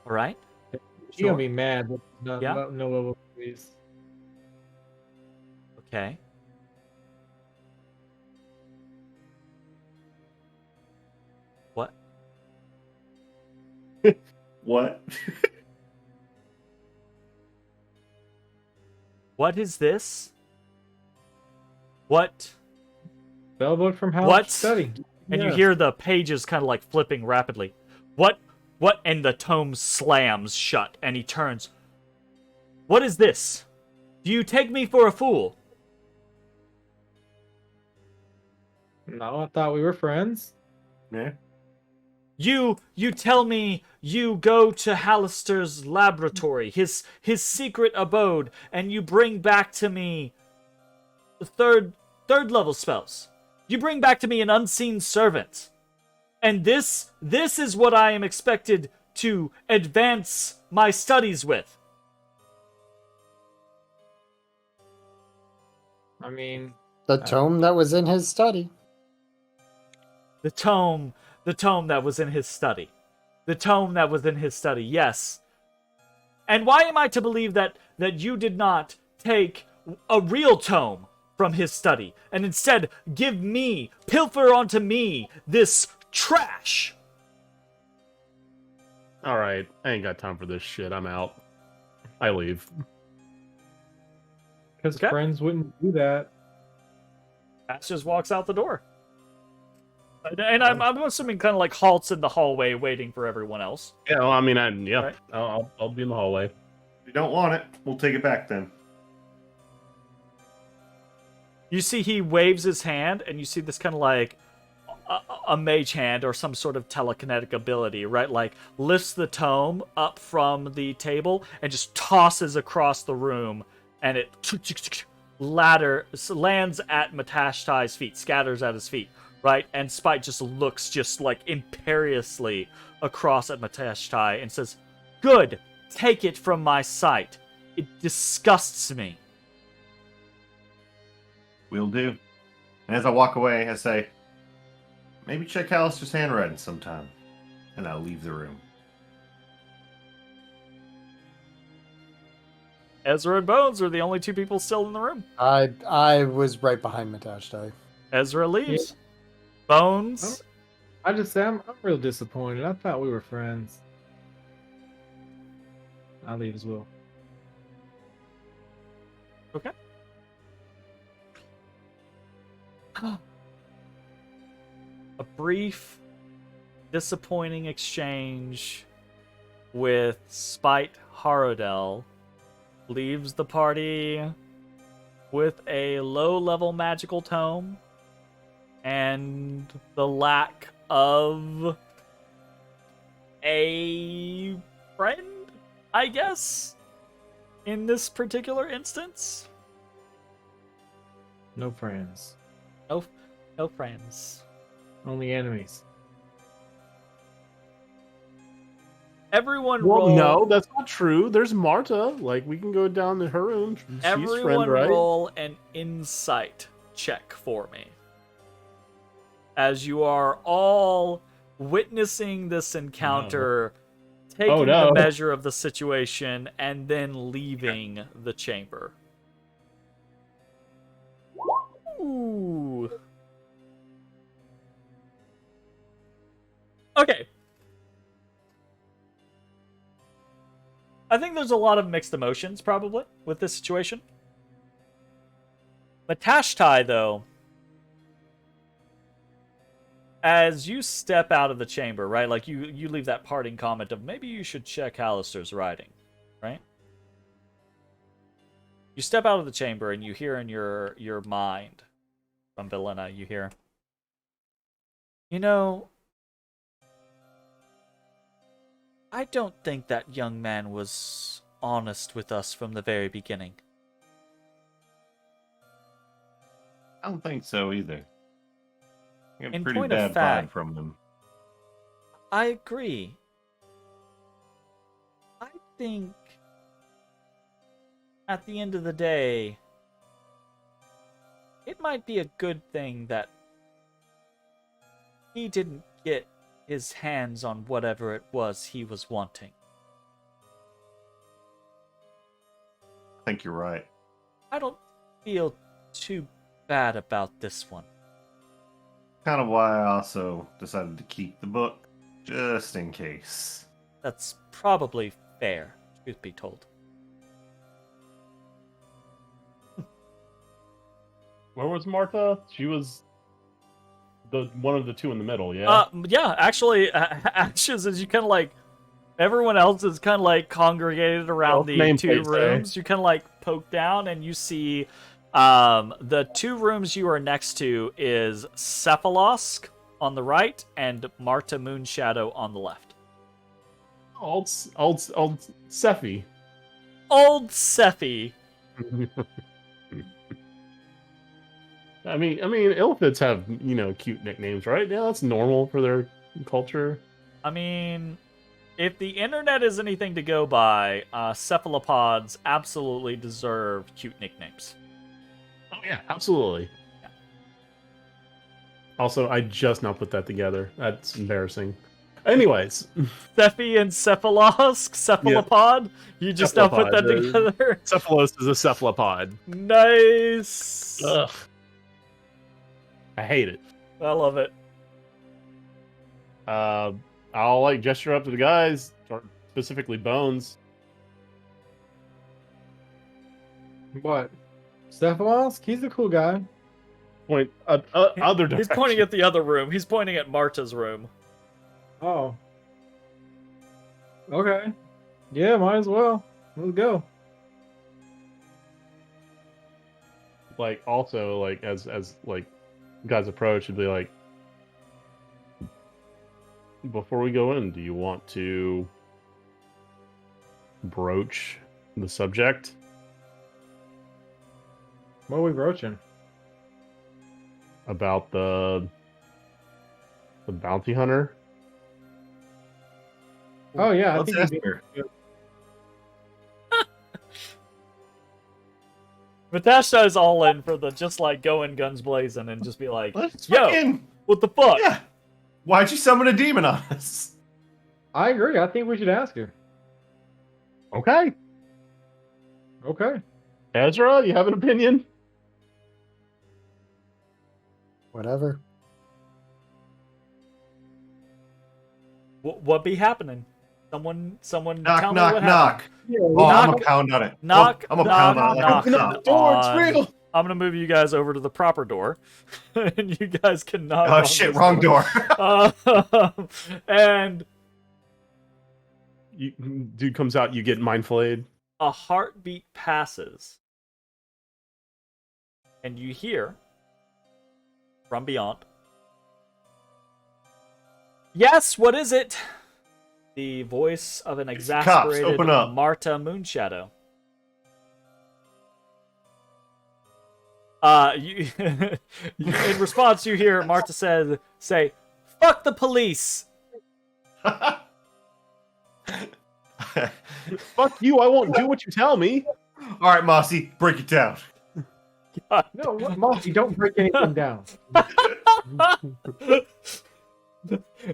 right. She's gonna be mad that Yeah. no level please. Okay. What? What? What is this? What? Spellbook from Halaster What? Study. And you Yes. hear the pages kind of like flipping rapidly. What? What? And the tome slams shut, and he turns. What is this? Do you take me for a fool? No, I thought we were friends. Yeah. You tell me you go to Halaster's laboratory, his secret abode, and you bring back to me the third level spells. You bring back to me an unseen servant. And this is what I am expected to advance my studies with. I mean, The tome that was in his study. The tome that was in his study. The tome that was in his study, yes. And why am I to believe that you did not take a real tome from his study and instead pilfer onto me this trash? All right, I ain't got time for this shit. I'm out. I leave. because Okay. friends wouldn't do that. Ash just walks out the door. And I'm assuming kind of like halts in the hallway waiting for everyone else. Yeah, well, I mean, Right. I'll be in the hallway. If you don't want it, we'll take it back then. You see he waves his hand, and you see this kind of like a mage hand or some sort of telekinetic ability, right? Like lifts the tome up from the table and just tosses across the room, and it lands at Matashtai's feet, scatters at his feet, right? And Spike just looks just like imperiously across at Matashtai and says, "Good, take it from my sight. It disgusts me." We'll do. And as I walk away, I say, maybe check Halaster's handwriting sometime. And I'll leave the room. Ezra and Bones are the only two people still in the room. I was right behind Matashtai. Ezra leaves. Bones. I just say I'm real disappointed. I thought we were friends. I'll leave as well. Okay. A brief, disappointing exchange with Spite Harodel leaves the party with a low-level magical tome and the lack of a friend, I guess, in this particular instance. No friends. No friends. Only enemies. Everyone Well, roll. no, that's not true. There's Marta. Like, we can go down to her room. She's Everyone friend, right? roll an insight check for me. As you are all witnessing this encounter, taking the measure of the situation, and then leaving the chamber. Ooh. Okay. I think there's a lot of mixed emotions, probably, with this situation. Matashtai, though, as you step out of the chamber, right? Like, you leave that parting comment of, maybe you should check Halaster's writing, right? You step out of the chamber, and you hear in your mind, from Velena, you hear, you know, I don't think that young man was honest with us from the very beginning. I don't think so either. I get a In pretty point of bad fact, vibe from them. I agree. I think at the end of the day, it might be a good thing that he didn't get his hands on whatever it was he was wanting. I think you're right. I don't feel too bad about this one. Kind of why I also decided to keep the book, just in case. That's probably fair, truth be told. Where was Marta? She was the one of the two in the middle, yeah? Yeah, actually, Ashes is you kind of like, everyone else is kind of like congregated around the two rooms. You kind of like poke down and you see the two rooms you are next to is Cephalosk on the right and Marta Moonshadow on the left. Old Sephi. Old Sephi. I mean, illithids have, cute nicknames, right? Yeah, that's normal for their culture. I mean, if the internet is anything to go by, cephalopods absolutely deserve cute nicknames. Oh, yeah, absolutely. Yeah. Also, I just now put that together. That's embarrassing. Anyways. Sephi and Cephalosk, cephalopod? Yep. You just now put that together? Cephalos is a cephalopod. Nice! Ugh. I hate it. I love it. I'll gesture up to the guys, or specifically Bones. What? Cephalosk? He's a cool guy. Point other direction. He's pointing at the other room. He's pointing at Marta's room. Oh. Okay. Yeah, might as well. Let's go. Also, as guys approach, it'd be like, before we go in, do you want to broach the subject? What are we broaching? About the bounty hunter? Oh yeah, Let's I ask think her. Matashtai is all in for the just like going guns blazing and just be like, Let's yo, fucking... what the fuck? Yeah. Why'd you summon a demon on us? I agree. I think we should ask her. Okay. Okay. Ezra, you have an opinion? Whatever. What be happening? Someone Knock, tell me knock, what knock. happened. Oh, I'm gonna pound on it. Knock, I'm gonna pound on it. knock, Like knock. a door, it's on- real. I'm gonna move you guys over to the proper door, and you guys can knock. Oh on shit, this wrong door. and dude comes out, you get mind flayed. A heartbeat passes, and you hear from beyond, "Yes, what is it?" The voice of an exasperated Cops, open up. Marta Moonshadow. In response, you hear Marta say, "Fuck the police." Fuck you! I won't do what you tell me. All right, Mossy, break it down. No, Mossy, don't break anything down.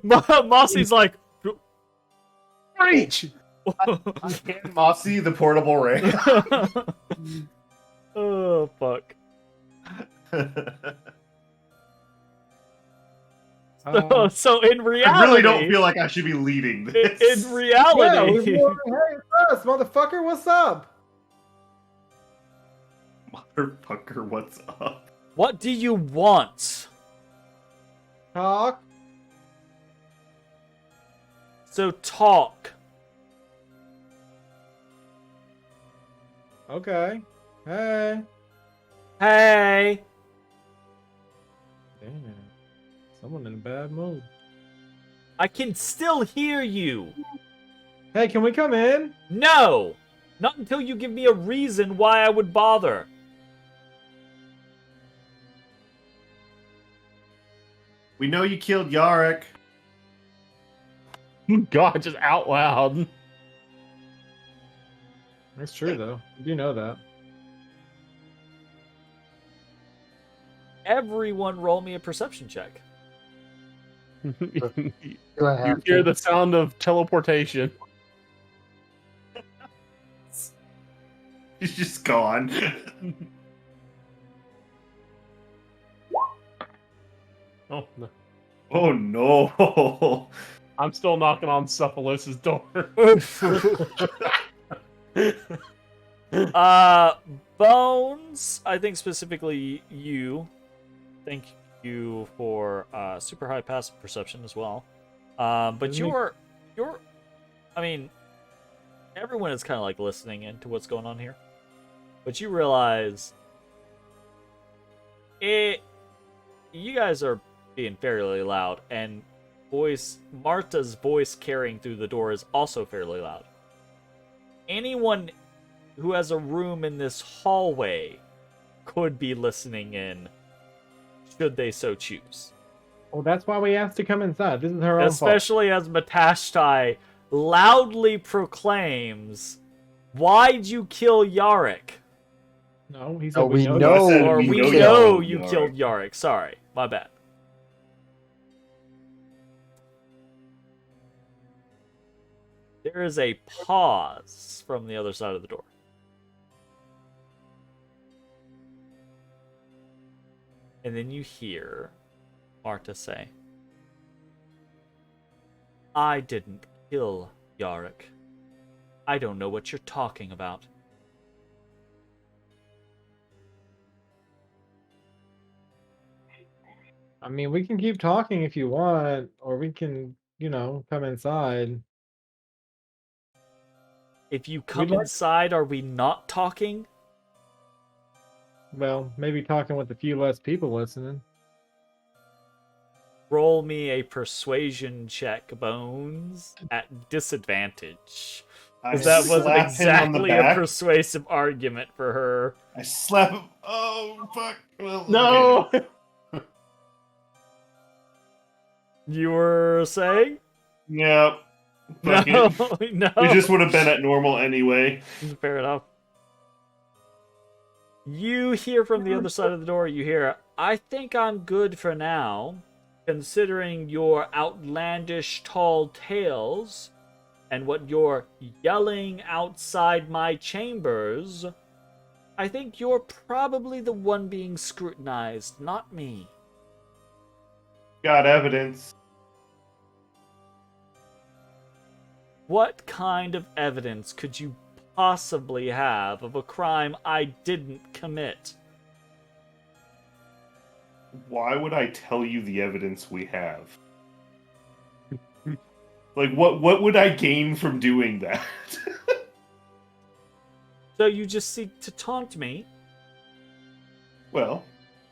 Mossy's like, Preach. I hand Mossy the portable ray. "Oh fuck." So in reality, I really don't feel like I should be leading this. in reality, Hey, us, motherfucker, what's up? Motherfucker, what's up? what do you want? Talk. So talk. Okay. Hey. Hey. Damn. Someone in a bad mood. I can still hear you. Hey, can we come in? No! Not until you give me a reason why I would bother. We know you killed Yarrick. God, just out loud. That's true, though. You do know that. Everyone roll me a perception check. Do I You have hear to? the sound of teleportation. He's just gone. Oh no. Oh no. I'm still knocking on Cephalos's door. Bones, I think specifically you. Thank you for super high passive perception as well. But you're I mean, everyone is kind of like listening into what's going on here. But you realize you guys are being fairly loud, and Marta's voice carrying through the door is also fairly loud. Anyone who has a room in this hallway could be listening in, should they so choose. Well, that's why we asked to come inside. This is her own fault. Especially as Matashtai loudly proclaims, "Why'd you kill Yarrick?" No, he said No, we we know. know. said Or we we know know you you killed killed Yarrick. Sorry, my bad. There is a pause from the other side of the door. And then you hear Marta say, "I didn't kill Yarrick. I don't know what you're talking about." I mean, we can keep talking if you want, or we can, come inside. If you come like- inside, are we not talking? Well, maybe talking with a few less people listening. Roll me a persuasion check, Bones, at disadvantage. I Because that wasn't slap him on the exactly a back. persuasive argument for her. I slap him. Oh fuck! Well, No. okay. You were saying? Yep. No, Fuck it. no. We just would have been at normal anyway. Fair enough. You hear from the other side of the door, you hear, "I think I'm good for now, considering your outlandish tall tales and what you're yelling outside my chambers. I think you're probably the one being scrutinized, not me." Got evidence. What kind of evidence could you possibly have of a crime I didn't commit? Why would I tell you the evidence we have? Like, what would I gain from doing that? So you just seek to taunt me? Well,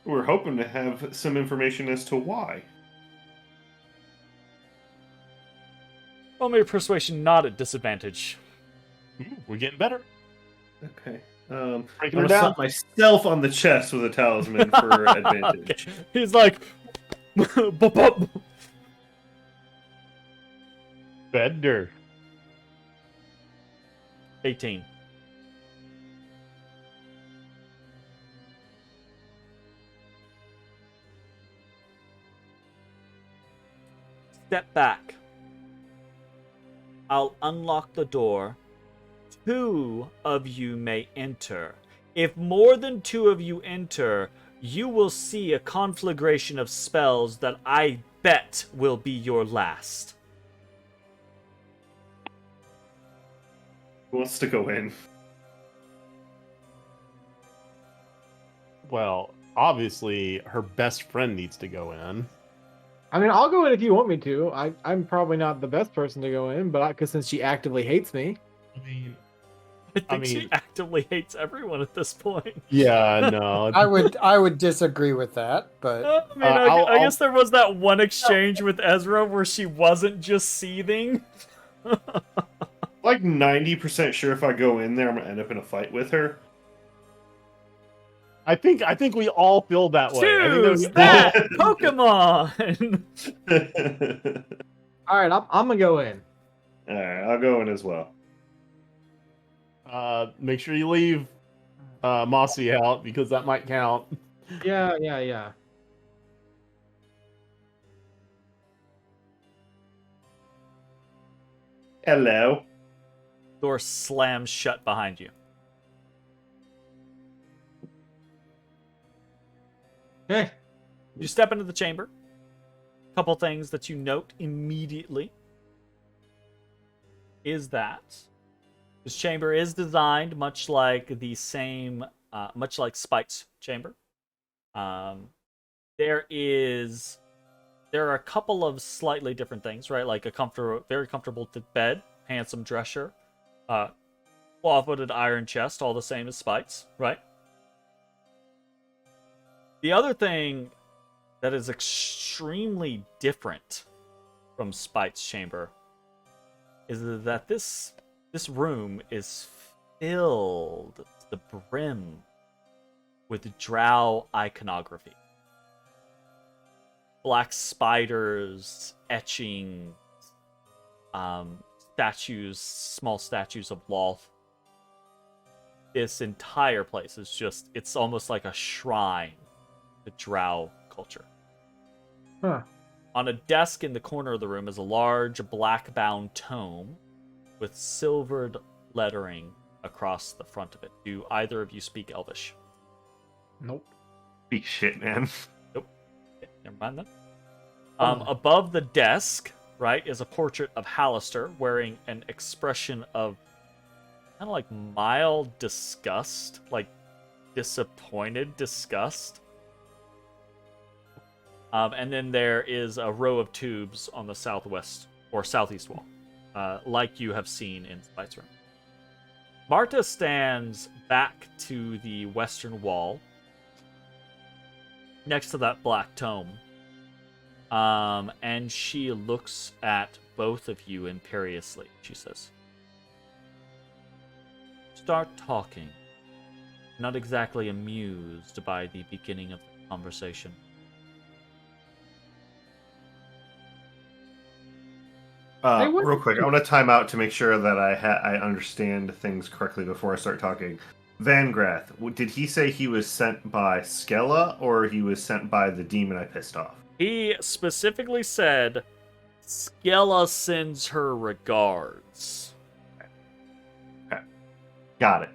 we're hoping to have some information as to why. Roll me a persuasion not at disadvantage. Ooh, we're getting better. Okay. I'm Breaking her gonna down. slap myself on the chest with a talisman for advantage. Okay. He's like, "Bop, bop." Better. 18. Step back. I'll unlock the door. 2 of you may enter. If more than 2 of you enter, you will see a conflagration of spells that I bet will be your last. Who wants to go in? Well, obviously, her best friend needs to go in. I mean, I'll go in if you want me to. I'm probably not the best person to go in, but because since she actively hates me. I think she actively hates everyone at this point. Yeah, no. I would disagree with that, but I guess there was that one exchange with Ezra where she wasn't just seething. Like 90% sure if I go in there, I'm gonna end up in a fight with her. I think we all feel that way. I think Choose that Pokemon. All right, I'm gonna go in. All right, I'll go in as well. Make sure you leave Mossy out because that might count. Yeah. Hello. Door slams shut behind you. Hey, You step into the chamber. Couple things that you note immediately is that this chamber is designed much like much like Spite's chamber. There are a couple of slightly different things, right? Like a very comfortable bed, handsome dresser, claw-footed iron chest, all the same as Spite's, right? The other thing that is extremely different from Spite's chamber is that this room is filled to the brim with drow iconography. Black spiders, etching, small statues of Lolth. This entire place is it's almost like a shrine to drow culture. huh? On a desk in the corner of the room is a large black-bound tome with silvered lettering across the front of it. Do either of you speak Elvish? Nope. Be shit, man. Okay, never mind then. Above the desk, right, is a portrait of Halaster wearing an expression of kind of like mild disgust, like disappointed disgust. And then there is a row of tubes on the southwest or southeast wall, like you have seen in Spite's room. Marta stands back to the western wall, next to that black tome, and she looks at both of you imperiously. She says, "Start talking. Not exactly amused by the beginning of the conversation." Real quick, I want to time out to make sure that I understand things correctly before I start talking. Vangrath, did he say he was sent by Skella or he was sent by the demon I pissed off? He specifically said, Skella sends her regards. Okay. Got it.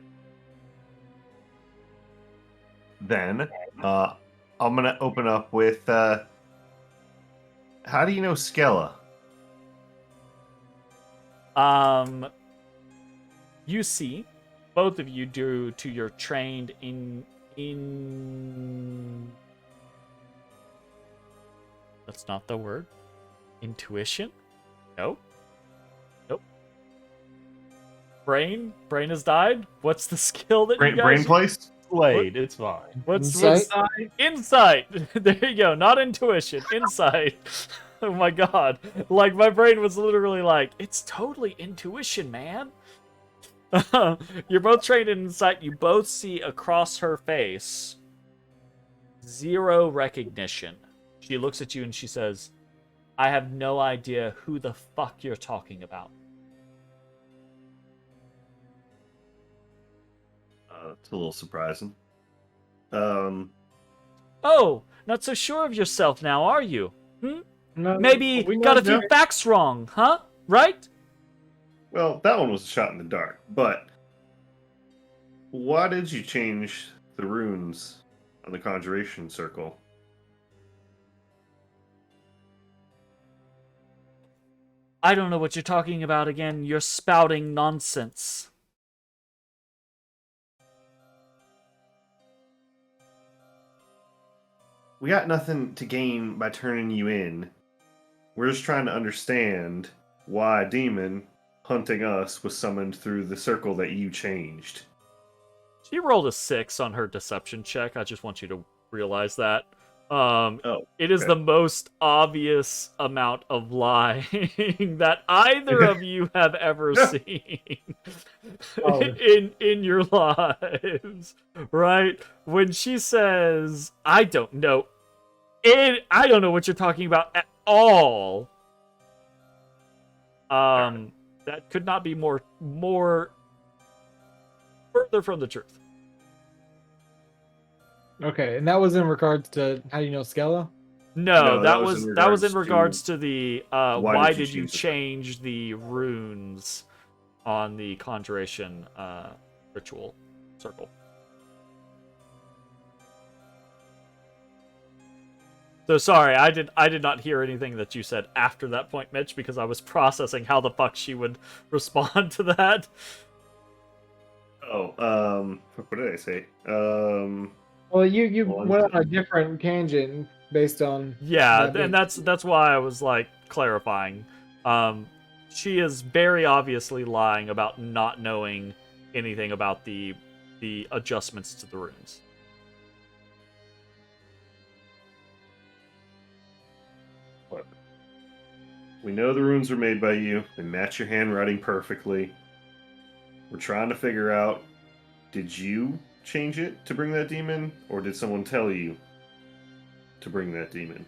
Then, I'm going to open up with, how do you know Skella? You see, both of you due to your trained in that's not the word. Intuition? No. Brain has died. What's the skill that you guys? Brain place. Blade, it's fine. What's Insight? insight? There you go. Not intuition. Insight. Oh my god. Like my brain was literally like, it's totally intuition, man. You're both trained in insight. You both see across her face 0 recognition. She looks at you and she says, I have no idea who the fuck you're talking about. It's a little surprising. Oh, not so sure of yourself now, are you? No, Maybe we got a know few facts wrong, huh? Right? Well, that one was a shot in the dark, but why did you change the runes on the conjuration circle? I don't know what you're talking about again. You're spouting nonsense. We got nothing to gain by turning you in. We're just trying to understand why a demon hunting us was summoned through the circle that you changed. She rolled a 6 on her deception check. I just want you to realize that. It is the most obvious amount of lying that either of you have ever seen in your lives, right? When she says, "I don't know," I don't know what you're talking about at all. That could not be more further from the truth. Okay, and that was in regards to how do you know Skella? No, that was was in in regards regards to the why did you change the runes on the conjuration ritual circle. So sorry, I did not hear anything that you said after that point, Mitch, because I was processing how the fuck she would respond to that. What did I say? Well, you went on a different tangent based on and that's why I was like clarifying. She is very obviously lying about not knowing anything about the adjustments to the runes. What? We know the runes were made by you. They match your handwriting perfectly. We're trying to figure out, did you change it to bring that demon, or did someone tell you to bring that demon?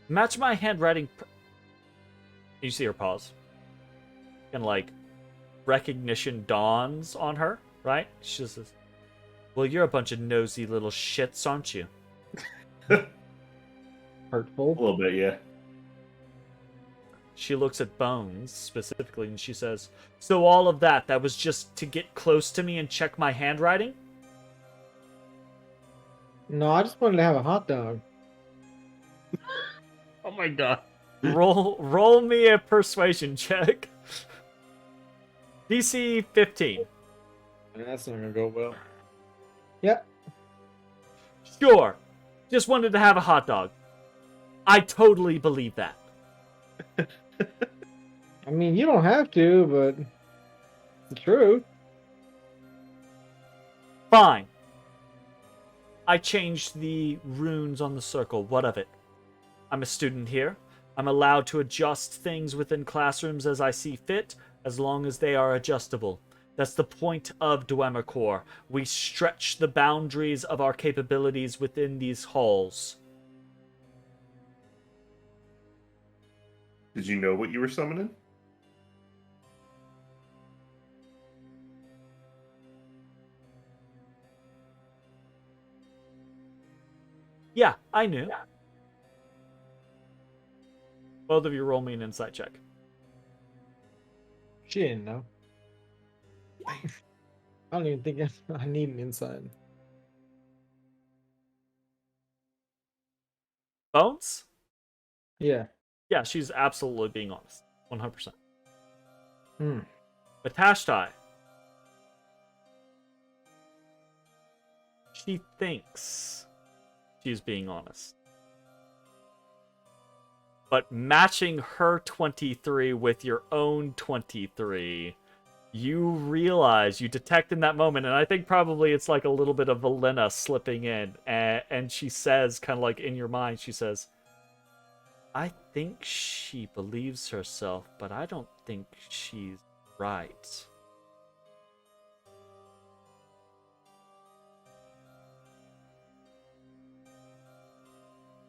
Match my handwriting. You see her pause. And like, recognition dawns on her, right? She says, well, you're a bunch of nosy little shits, aren't you? hurtful. A little bit, yeah. She looks at Bones specifically and she says, so all of that was just to get close to me and check my handwriting? No, I just wanted to have a hot dog. Oh my god. Roll me a persuasion check. DC 15. That's not gonna go well. Yep. Sure. Just wanted to have a hot dog. I totally believe that. I mean, you don't have to, but it's the truth. Fine. I changed the runes on the circle. What of it? I'm a student here. I'm allowed to adjust things within classrooms as I see fit, as long as they are adjustable. That's the point of Dwemer Core. We stretch the boundaries of our capabilities within these halls. Did you know what you were summoning? Yeah, I knew. Both of you roll me an insight check. She didn't know. I don't even think I need an insight. Bones? Yeah. Yeah, she's absolutely being honest. 100%. Matashtai. She thinks she's being honest. but matching her 23 with your own 23, you realize, you detect in that moment, and I think probably it's like a little bit of Valena slipping in, and she says, kind of like in your mind, she says, I think she believes herself, but I don't think she's right.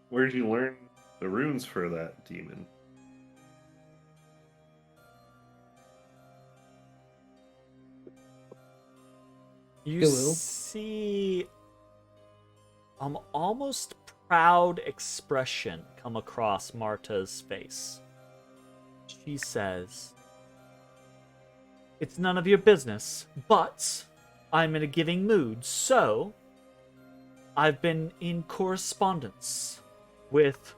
Where'd you learn the runes for that demon? You see almost proud expression come across Marta's face. She says, it's none of your business, but I'm in a giving mood, so I've been in correspondence with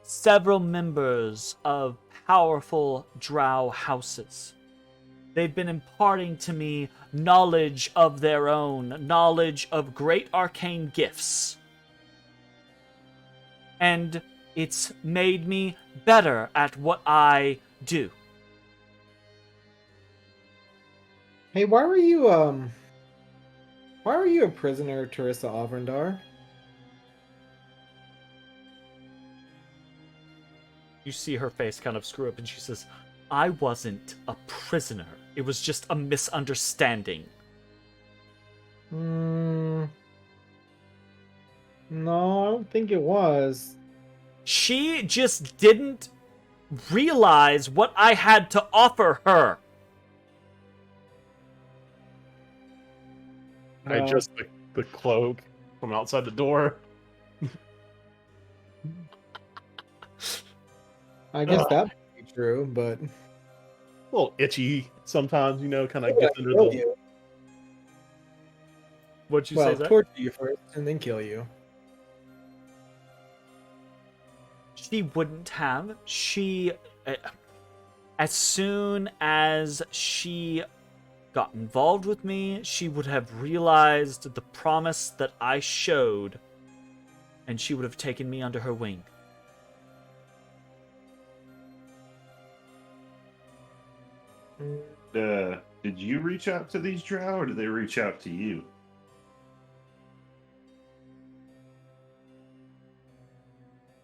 several members of powerful drow houses. They've been imparting to me knowledge of their own, knowledge of great arcane gifts. And it's made me better at what I do. Hey, why were you a prisoner, Teresa Avrendar? You see her face kind of screw up, and she says, I wasn't a prisoner. It was just a misunderstanding. No, I don't think it was. She just didn't realize what I had to offer her. I adjust the cloak from outside the door. I guess that might be true, but A little itchy sometimes, kind of gets under the... you. What'd you say, Zach? Torture you first and then kill you. She wouldn't have. As soon as she got involved with me, she would have realized the promise that I showed, and she would have taken me under her wing. Did you reach out to these drow, or did they reach out to you?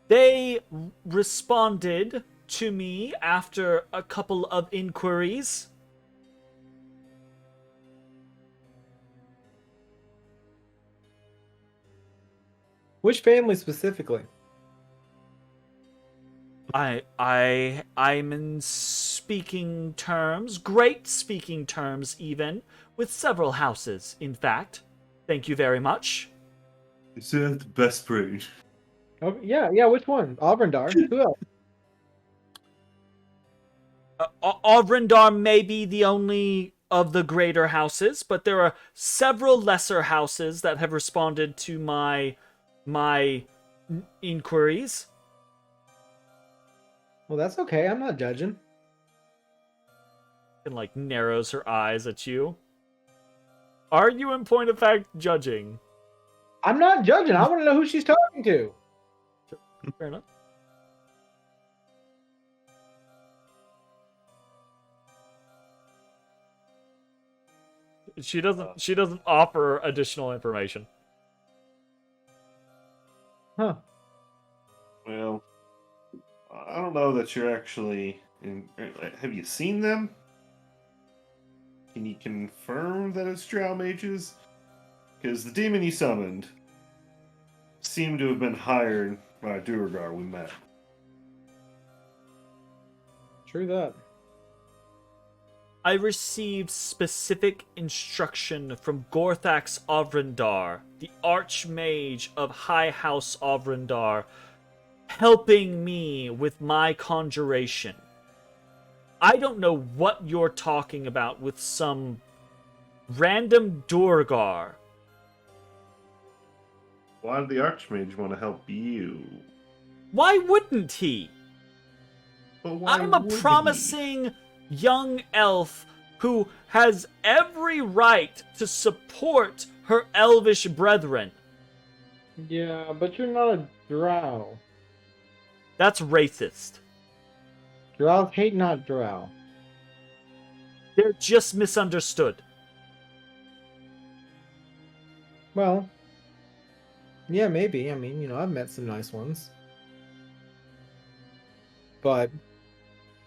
They responded to me after a couple of inquiries. Which family specifically? I'm in speaking terms, great speaking terms even, with several houses, in fact. Thank you very much. Is that the best breed? Oh, yeah, which one? Avrendar. Who else? Avrendar may be the only of the greater houses, but there are several lesser houses that have responded to my inquiries. Well, that's okay. I'm not judging. And narrows her eyes at you. Are you in point of fact judging? I'm not judging. I want to know who she's talking to. Fair enough. She doesn't offer additional information. Huh. Well, I don't know that you're actually have you seen them? Can you confirm that it's drow mages? Because the demon you summoned seemed to have been hired by Duergar we met. True that. I received specific instruction from Gorthax Avrendar, the Archmage of High House Avrendar, helping me with my conjuration. I don't know what you're talking about with some random Duergar. Why did the Archmage want to help you? Why wouldn't he? But why I'm a would he? promising young elf who has every right to support her elvish brethren. Yeah, but you're not a drow. That's racist. Drow hate not drow. They're just misunderstood. Well, yeah, maybe. I mean, I've met some nice ones. But,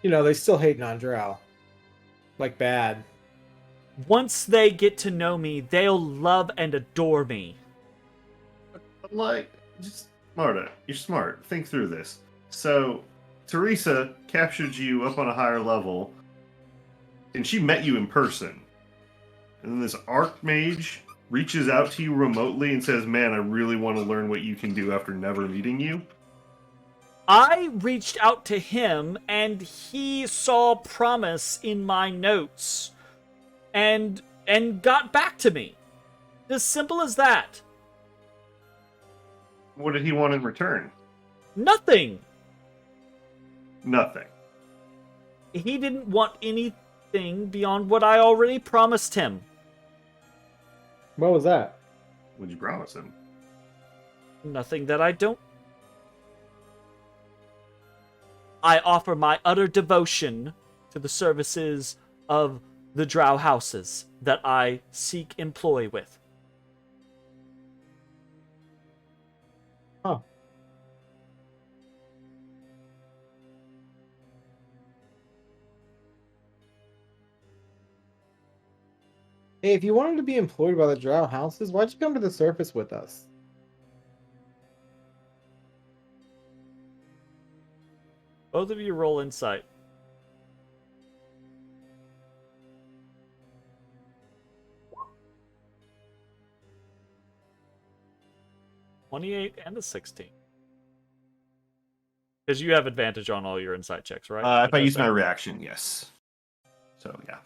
they still hate non-drow. Like, bad. Once they get to know me, they'll love and adore me. Like, just Marta, you're smart. Think through this. So, Teresa captured you up on a higher level, and she met you in person. And then this Archmage reaches out to you remotely and says, "Man, I really want to learn what you can do after never meeting you." I reached out to him, and he saw promise in my notes, and got back to me. As simple as that. What did he want in return? Nothing. Nothing. He didn't want anything beyond what I already promised him. What was that? What'd you promise him? Nothing that I don't. I offer my utter devotion to the services of the drow houses that I seek employ with. Huh. Hey, if you wanted to be employed by the drow houses, why'd you come to the surface with us? Both of you roll insight. $28 and a 16. Because you have advantage on all your insight checks, right? If I use my reaction, yes. So, yeah.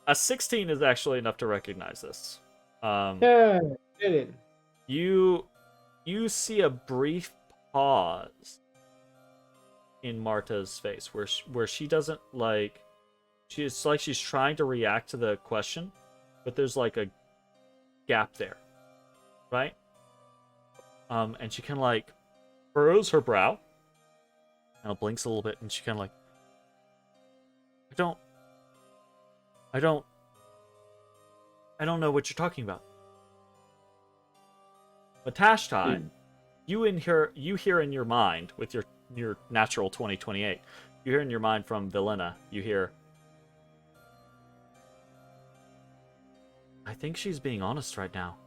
A 16 is actually enough to recognize this. Yeah, did it. You see a brief pause in Marta's face where she doesn't it's like she's trying to react to the question, but there's like a gap there, right? And she kind of furrows her brow and blinks a little bit, and she kind of I don't know what you're talking about. Matashtai, you hear in your mind with your natural 2028. You hear in your mind from Vilena. You hear, I think she's being honest right now.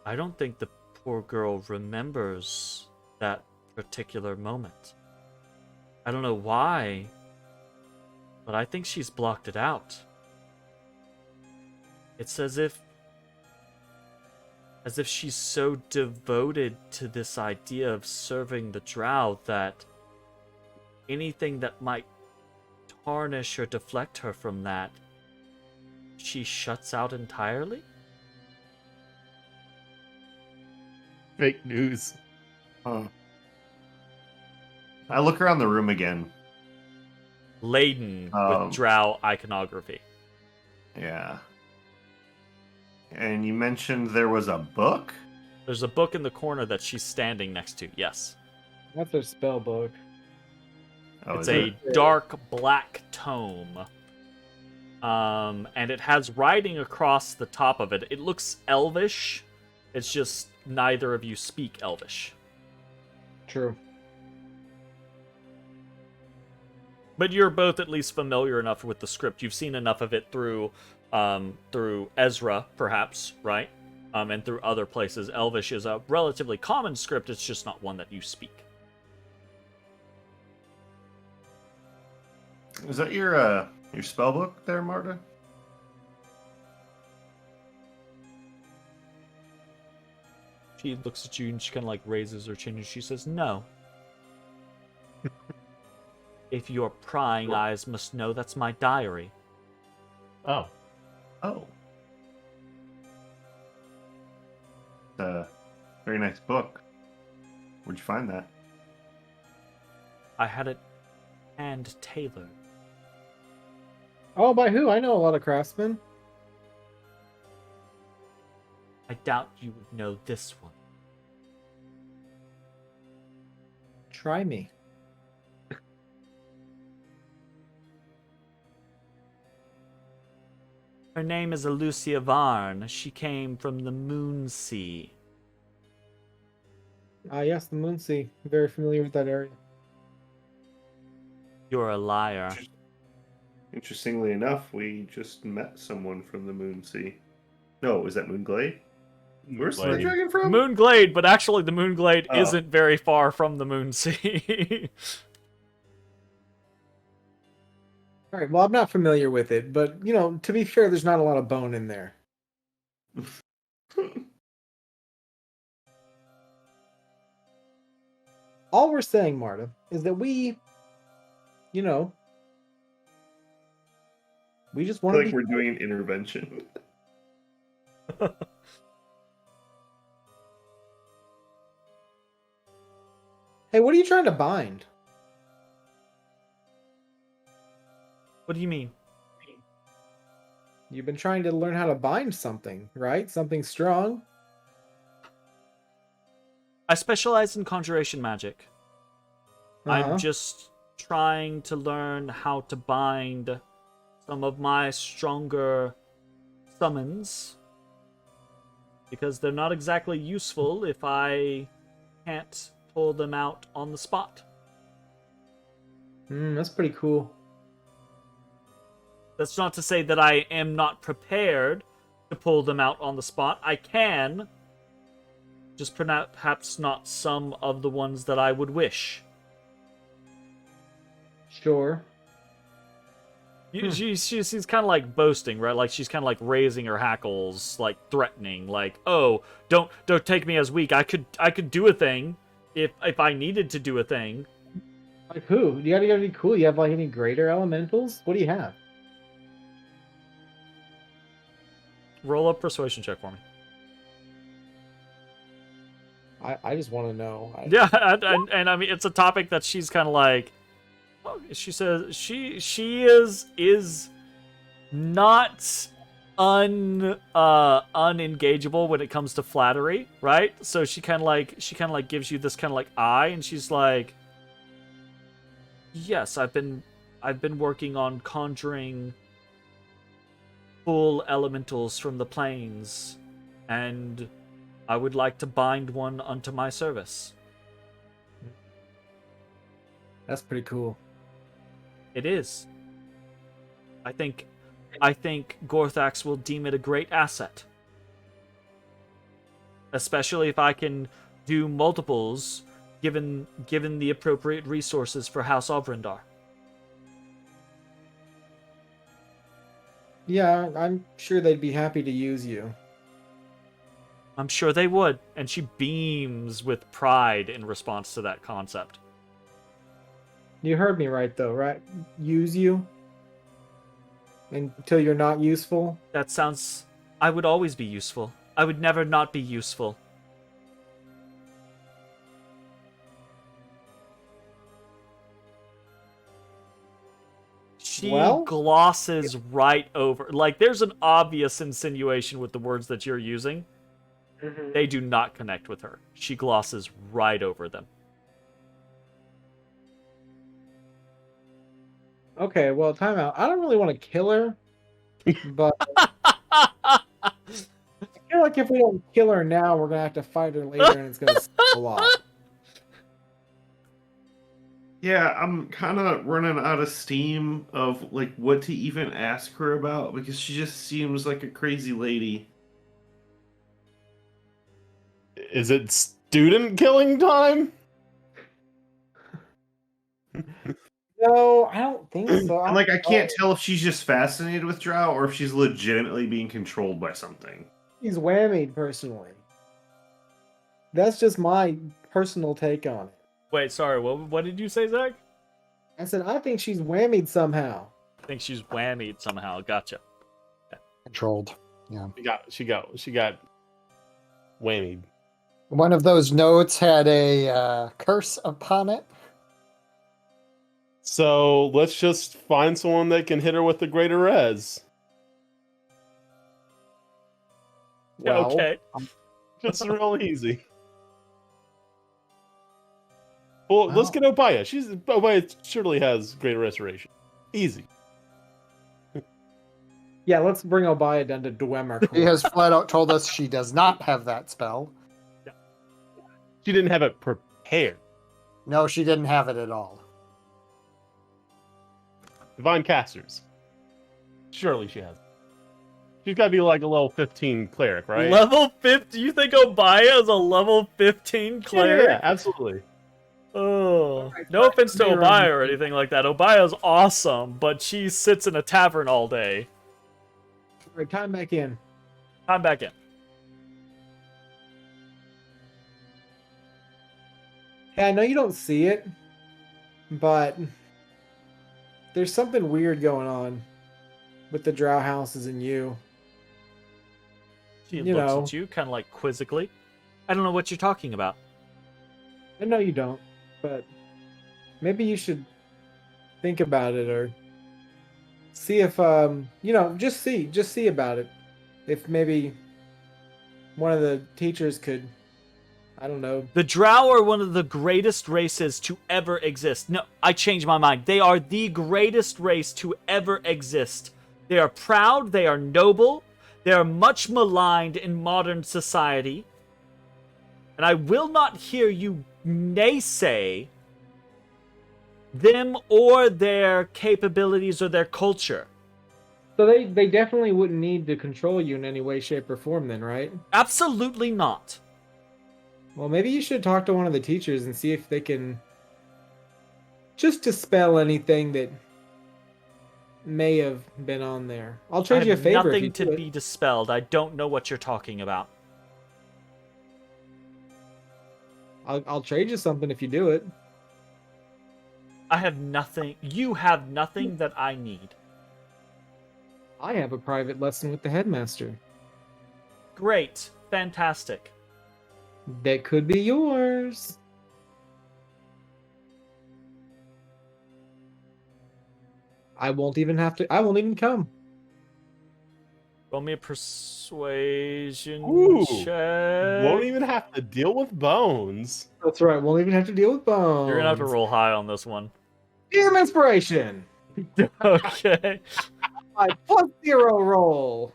I don't think the poor girl remembers that particular moment. I don't know why, but I think she's blocked it out. It's as if she's so devoted to this idea of serving the drow that anything that might tarnish or deflect her from that, she shuts out entirely? Fake news. Huh. I look around the room again. Laden with drow iconography. Yeah. And you mentioned there was a book? There's a book in the corner that she's standing next to, yes. That's her spell book. Oh, it's a dark black tome. And it has writing across the top of it. It looks elvish. It's just neither of you speak elvish. True. But you're both at least familiar enough with the script. You've seen enough of it through Ezrah, perhaps, right? And through other places. Elvish is a relatively common script. It's just not one that you speak. Is that your spell book there, Marta? She looks at you and she kind of raises her chin and she says, "No. If your prying eyes must know, that's my diary." Oh. Oh. Very nice book. Where'd you find that? I had it hand tailored. Oh, by who? I know a lot of craftsmen. I doubt you would know this one. Try me. Her name is Alucia Varn. She came from the Moon Sea. Yes, the Moonsea. Very familiar with that area. You're a liar. Interestingly enough, we just met someone from the Moonsea. No, was that Moonglade? Where's the dragon from? Moonglade, but actually the Moonglade isn't very far from the Moonsea. All right, well, I'm not familiar with it, but, you know, to be fair, there's not a lot of bone in there. All we're saying, Marta, is that we, you know, we just want to like we're doing an intervention. Hey, what are you trying to bind? What do you mean? You've been trying to learn how to bind something, right? Something strong. I specialize in conjuration magic. I'm just trying to learn how to bind some of my stronger summons, because they're not exactly useful if I can't pull them out on the spot. That's pretty cool. That's not to say that I am not prepared to pull them out on the spot. I can, just perhaps not some of the ones that I would wish. Sure. She's kind of like boasting, right? Like she's kind of like raising her hackles, like threatening, like, "Oh, don't take me as weak. I could do a thing if I needed to do a thing." Like who? You gotta be cool. You have like any greater elementals? What do you have? Roll a persuasion check for me. I just want to know. Yeah, and I mean it's a topic that she's kind of like. She says she is not unengageable when it comes to flattery, right? So she kind of like gives you this kind of like eye, and she's like, "Yes, I've been working on conjuring full elementals from the plains, and I would like to bind one unto my service." That's pretty cool. It is. I think Gorthax will deem it a great asset. Especially if I can do multiples given the appropriate resources for House Ovrindar. Yeah, I'm sure they'd be happy to use you. I'm sure they would, and she beams with pride in response to that concept. You heard me right, though, right? Use you until you're not useful. That sounds... I would always be useful. I would never not be useful. She glosses right over... Like, there's an obvious insinuation with the words that you're using. Mm-hmm. They do not connect with her. She glosses right over them. Okay, well, time out. I don't really want to kill her, but I feel like if we don't kill her now, we're going to have to fight her later, and it's going to suck a lot. Yeah, I'm kind of running out of steam of, like, what to even ask her about, because she just seems like a crazy lady. Is it student killing time? No, I don't think so. And, like, I can't tell if she's just fascinated with Drow or if she's legitimately being controlled by something. She's whammied, personally. That's just my personal take on it. Wait, sorry, what did you say, Zach? I said, I think she's whammied somehow. I think she's whammied somehow. Gotcha. Yeah. Controlled. Yeah. She got whammied. One of those notes had a curse upon it. So let's just find someone that can hit her with the greater res. Well, okay. Just real easy. Well, let's get Obaya. Obaya surely has greater restoration. Easy. Yeah, let's bring Obaya down to Dwemer. He has flat out told us she does not have that spell. She didn't have it prepared. No, she didn't have it at all. Divine Casters. Surely she has. She's got to be like a level 15 cleric, right? Level 50? You think Obaya is a level 15 cleric? Yeah, absolutely. Oh, no offense to Obaya or anything like that. Obaya's awesome, but she sits in a tavern all day. All right, time back in. I'm back in. Hey, I know you don't see it, but there's something weird going on with the drow houses and you. She looks at you, kind of like quizzically. I don't know what you're talking about. I know you don't, but maybe you should think about it or see if just see about it. If maybe one of the teachers could, I don't know. The drow are one of the greatest races to ever exist. No, I changed my mind. They are the greatest race to ever exist. They are proud, they are noble, they are much maligned in modern society. And I will not hear you naysay them or their capabilities or their culture. So they definitely wouldn't need to control you in any way, shape, or form then, right? Absolutely not. Well, maybe you should talk to one of the teachers and see if they can just dispel anything that may have been on there. I'll trade you a favor. Nothing to be dispelled. I don't know what you're talking about. I'll trade you something if you do it. I have nothing. You have nothing that I need. I have a private lesson with the headmaster. Great. Fantastic. That could be yours. I won't even come. Roll me a persuasion check. Won't even have to deal with bones. That's right. Won't even have to deal with bones. You're gonna have to roll high on this one. Damn inspiration. Okay. My +0 roll.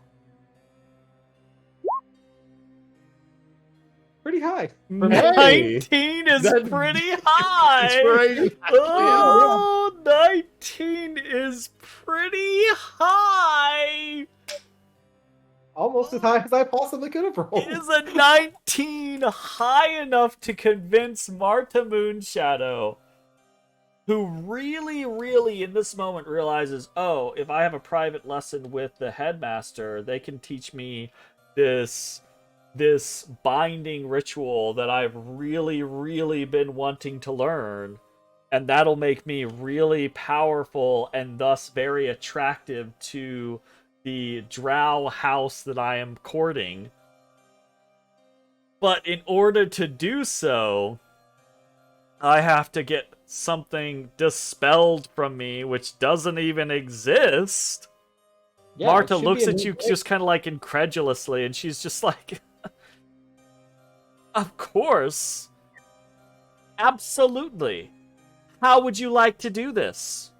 Pretty high. 19 is pretty high. Oh, 19 is pretty high. Almost as high as I possibly could have rolled. Is a 19 high enough to convince Marta Moonshadow, who really in this moment realizes, oh, if I have a private lesson with the headmaster, they can teach me this binding ritual that I've really been wanting to learn, and that'll make me really powerful and thus very attractive to the drow house that I am courting. But in order to do so, I have to get something dispelled from me, which doesn't even exist. Yeah, Marta looks at you just kind of like incredulously, and she's just like, of course. Absolutely. How would you like to do this?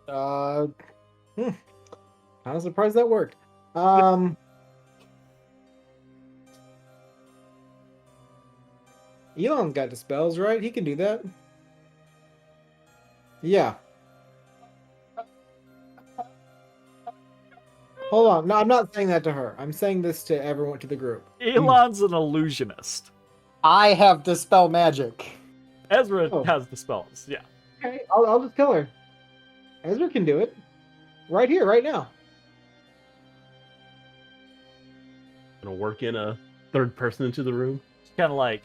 Kind of surprised that worked. Elon's got the spells, right? He can do that. Yeah. Hold on. No, I'm not saying that to her. I'm saying this to everyone, to the group. Elon's an illusionist. I have dispel magic. Ezra has the spells, yeah. Okay, I'll just kill her. Ezra can do it. Right here, right now. Gonna work in a third person into the room. She kind of like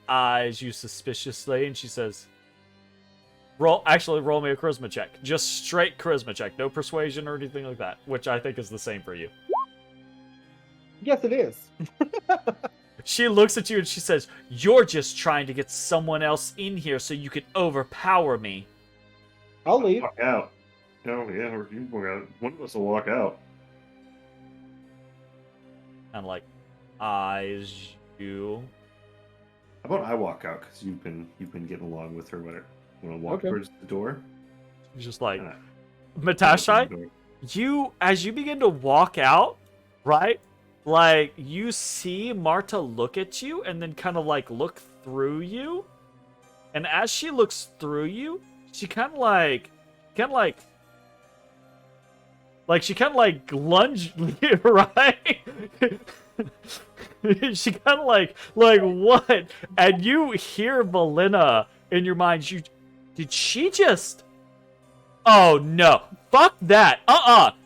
eyes you suspiciously, and she says, roll me a charisma check. Just straight charisma check. No persuasion or anything like that, which I think is the same for you. Yes, it is. She looks at you and she says, you're just trying to get someone else in here so you can overpower me. I'll leave. Walk out. Oh, yeah, or you walk out. One of us will walk out. I'm like, eyes you. How about I walk out because you've been getting along with her. Whatever. You want to walk towards the door? She's just like, Matashtai, as you begin to walk out, right? Like you see Marta look at you and then kind of like look through you, and as she looks through you, she kind of like lunge, right? She kind of like what? And you hear Valina in your mind. Did she just? Oh no! Fuck that!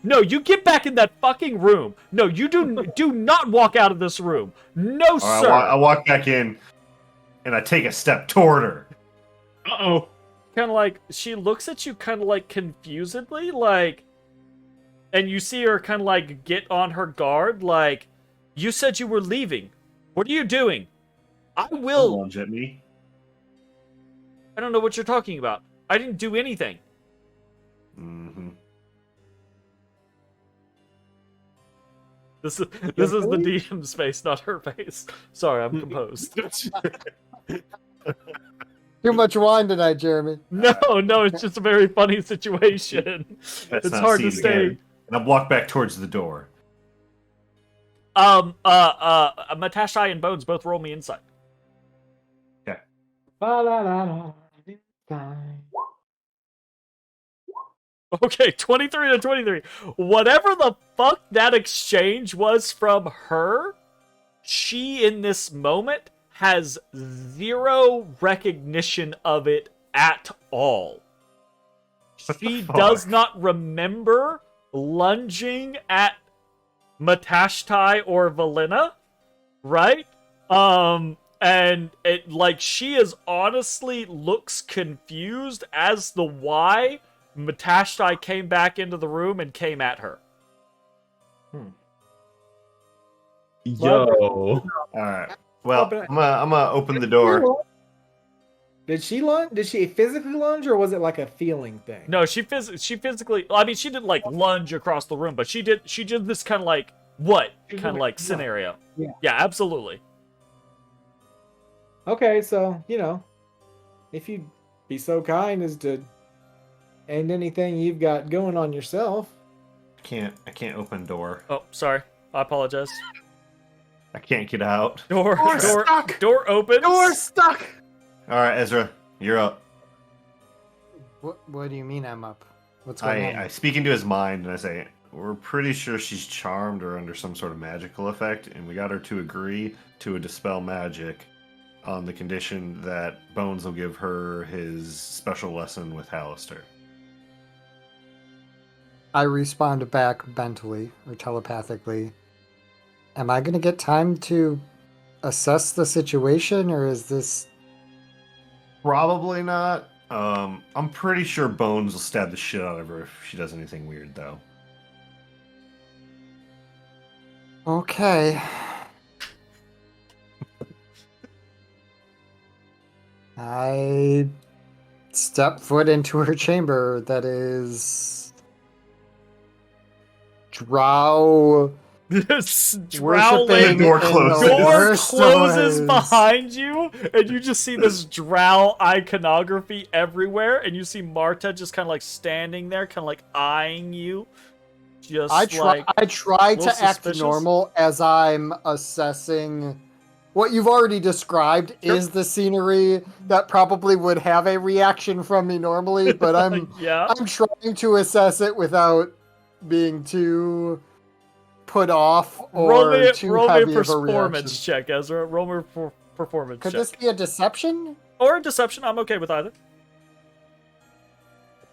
No, you get back in that fucking room. No, you do not walk out of this room. No, sir. I walk back in, and I take a step toward her. Uh-oh. Kind of like she looks at you, kind of like confusedly, like, and you see her kind of like get on her guard, like. You said you were leaving. What are you doing? I will. Don't lunge at me. I don't know what you're talking about. I didn't do anything. Mm-hmm. This is the DM's face, not her face. Sorry, I'm composed. Too much wine tonight, Jeremy. No, it's just a very funny situation. It's hard to say. And I walk back towards the door. Matashtai and Bones both roll me insight. Okay. Okay, 23 to 23. Whatever the fuck that exchange was from her, she in this moment has zero recognition of it at all. She does not remember lunging at Matashtai or Valina, right? And it like she is honestly looks confused as to why Matashtai came back into the room and came at her. Yo. All right. Well, I'm gonna open the door. Did she lunge? Did she physically lunge, or was it like a feeling thing? No, she physically. I mean, she didn't like lunge across the room, but she did this kind of like what kind of like scenario. Yeah, absolutely. Okay, so if you'd be so kind as to end anything you've got going on yourself. I can't open door. Oh, sorry. I apologize. I can't get out. Door stuck. Door open. Door stuck. All right, Ezra, you're up. What do you mean I'm up? What's going on? I speak into his mind and I say, we're pretty sure she's charmed or under some sort of magical effect, and we got her to agree to a dispel magic on the condition that Bones will give her his special lesson with Halaster. I respond back mentally or telepathically. Am I going to get time to assess the situation, or is this... Probably not. I'm pretty sure Bones will stab the shit out of her if she does anything weird, though. Okay. I step foot into her chamber that is drow. Drowling. Door closes. Door closes behind you, and you just see this drow iconography everywhere, and you see Marta just kind of like standing there, kind of like eyeing you. Just I try to act suspicious. normal as I'm assessing what you've already described is the scenery that probably would have a reaction from me normally, but I'm trying to assess it without being too put off or too heavy of a performance check, Ezra. Roll me for performance check. Could this be a deception? Or a deception? I'm okay with either.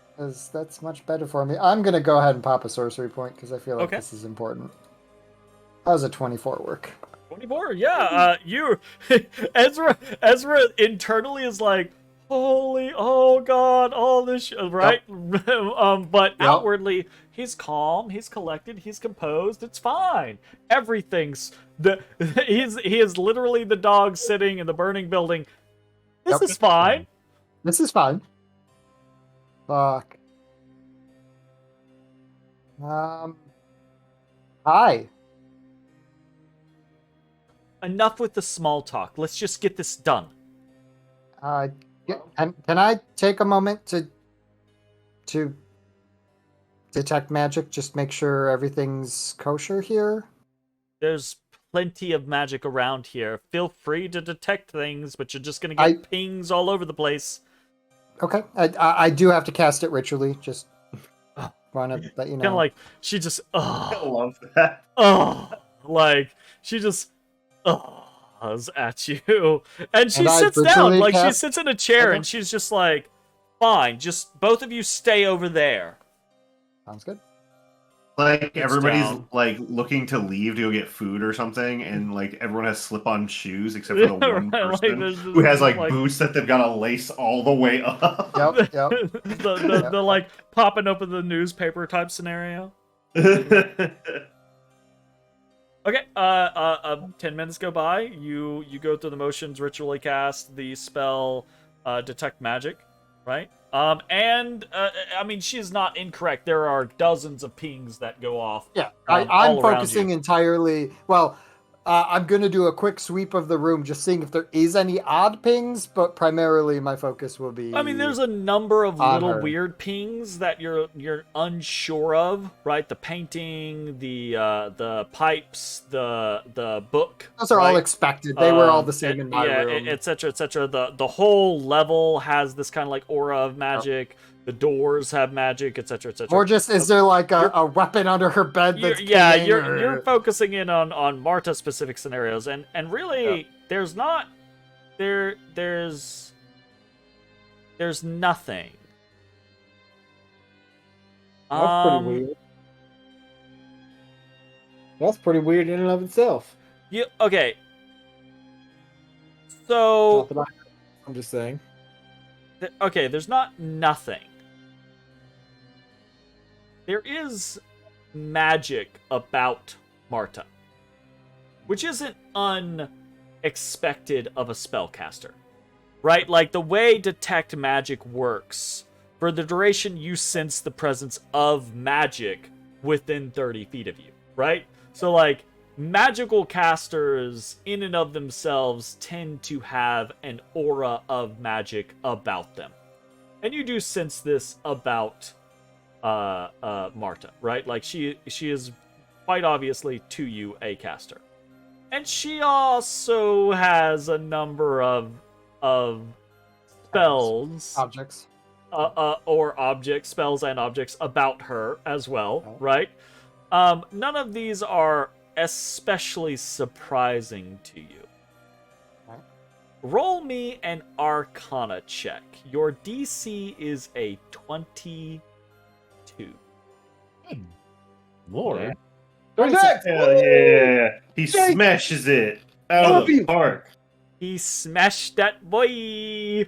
Because that's much better for me. I'm going to go ahead and pop a sorcery point because I feel like this is important. How's a 24 work? 24? Yeah. Ezra internally is like, oh god, all this right? Yep. But outwardly, he's calm, he's collected, he's composed, it's fine. Everything's he is literally the dog sitting in the burning building. This is fine. This is fine. Fuck. Hi. enough with the small talk. Let's just get this done. Can I take a moment to detect magic? Just make sure everything's kosher here. There's plenty of magic around here. Feel free to detect things, but you're just gonna get pings all over the place. Okay, I do have to cast it ritually. Just want to let you know. Kind of like she just. I love that. Like she just at you, and she sits down. Like she sits in a chair, and she's just like, "Fine, just both of you stay over there." Sounds good. Like everybody's like looking to leave to go get food or something, and like everyone has slip-on shoes except for the one person who has like boots that they've got to lace all the way up. Yep. The like popping open the newspaper type scenario. Okay, 10 minutes go by. You go through the motions, ritually cast the spell, detect magic, right? And I mean, she's not incorrect. There are dozens of pings that go off. Yeah, I'm focusing entirely. Well, I'm going to do a quick sweep of the room, just seeing if there is any odd pings, but primarily my focus will be. I mean, there's a number of little weird pings that you're unsure of, right? The painting, the pipes, the book. Those are all expected. They were all the same in my room. etc., etc. The whole level has this kind of like aura of magic. The doors have magic, etc., etc. Or just is there like a weapon under her bed that's you're focusing in on Marta specific scenarios, and really there's nothing. That's pretty weird. That's pretty weird in and of itself. Okay. So I'm just saying. Okay, there's not nothing. There is magic about Marta, which isn't unexpected of a spellcaster, right? Like the way detect magic works, for the duration you sense the presence of magic within 30 feet of you, right? So like magical casters in and of themselves tend to have an aura of magic about them. And you do sense this about Marta, right? Like she is quite obviously to you a caster. And she also has a number of spells, objects, or objects, spells and objects about her as well, right? None of these are especially surprising to you. Roll me an Arcana check. Your DC is a 22. Lord. Hell yeah. He smashes it out of the park. He smashed that boy.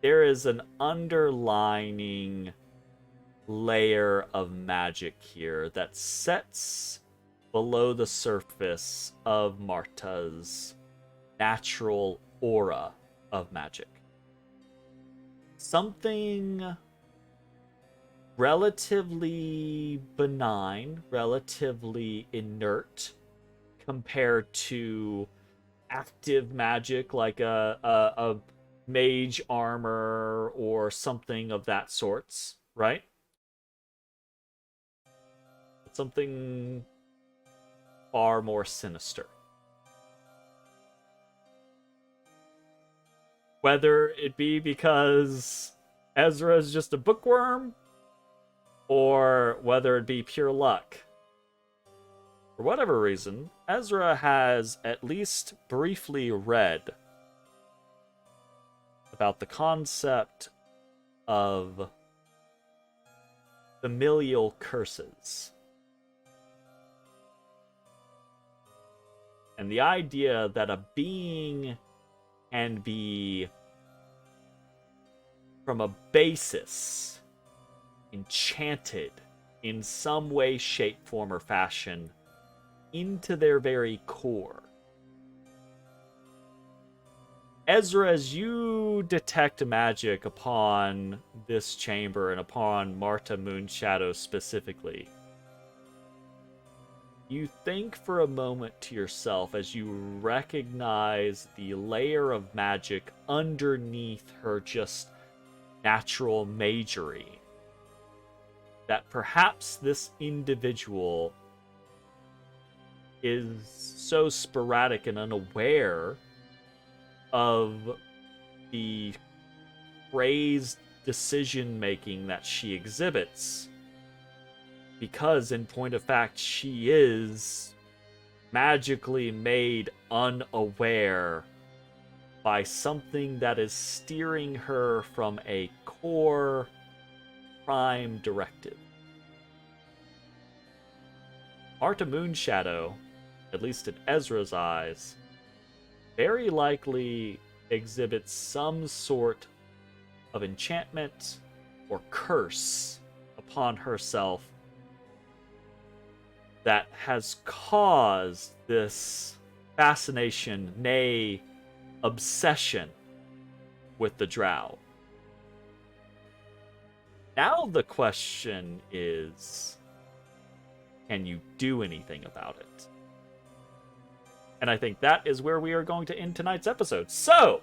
There is an underlining layer of magic here that sets below the surface of Marta's natural aura of magic. Something relatively benign, relatively inert compared to active magic like a mage armor or something of that sorts, right? Something far more sinister. Whether it be because Ezrah is just a bookworm, or whether it be pure luck. For whatever reason, Ezrah has at least briefly read about the concept of familial curses. And the idea that a being can be, from a basis, enchanted in some way, shape, form, or fashion into their very core. Ezrah, as you detect magic upon this chamber and upon Marta Moonshadow specifically, you think for a moment to yourself as you recognize the layer of magic underneath her just natural magery, that perhaps this individual is so sporadic and unaware of the crazed decision-making that she exhibits, because in point of fact she is magically made unaware by something that is steering her from a core prime directive. Marta Moonshadow, at least in Ezra's eyes, very likely exhibits some sort of enchantment or curse upon herself that has caused this fascination, nay, obsession with the drow. Now the question is, can you do anything about it? And I think that is where we are going to end tonight's episode. So,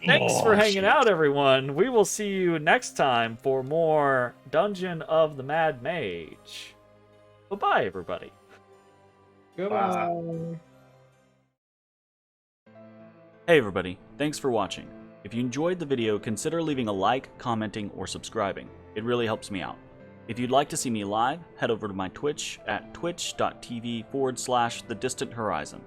thanks for hanging out, everyone. We will see you next time for more Dungeon of the Mad Mage. Bye-bye, everybody. Goodbye. Hey everybody, thanks for watching. If you enjoyed the video, consider leaving a like, commenting, or subscribing. It really helps me out. If you'd like to see me live, head over to my Twitch at twitch.tv/thedistanthorizon.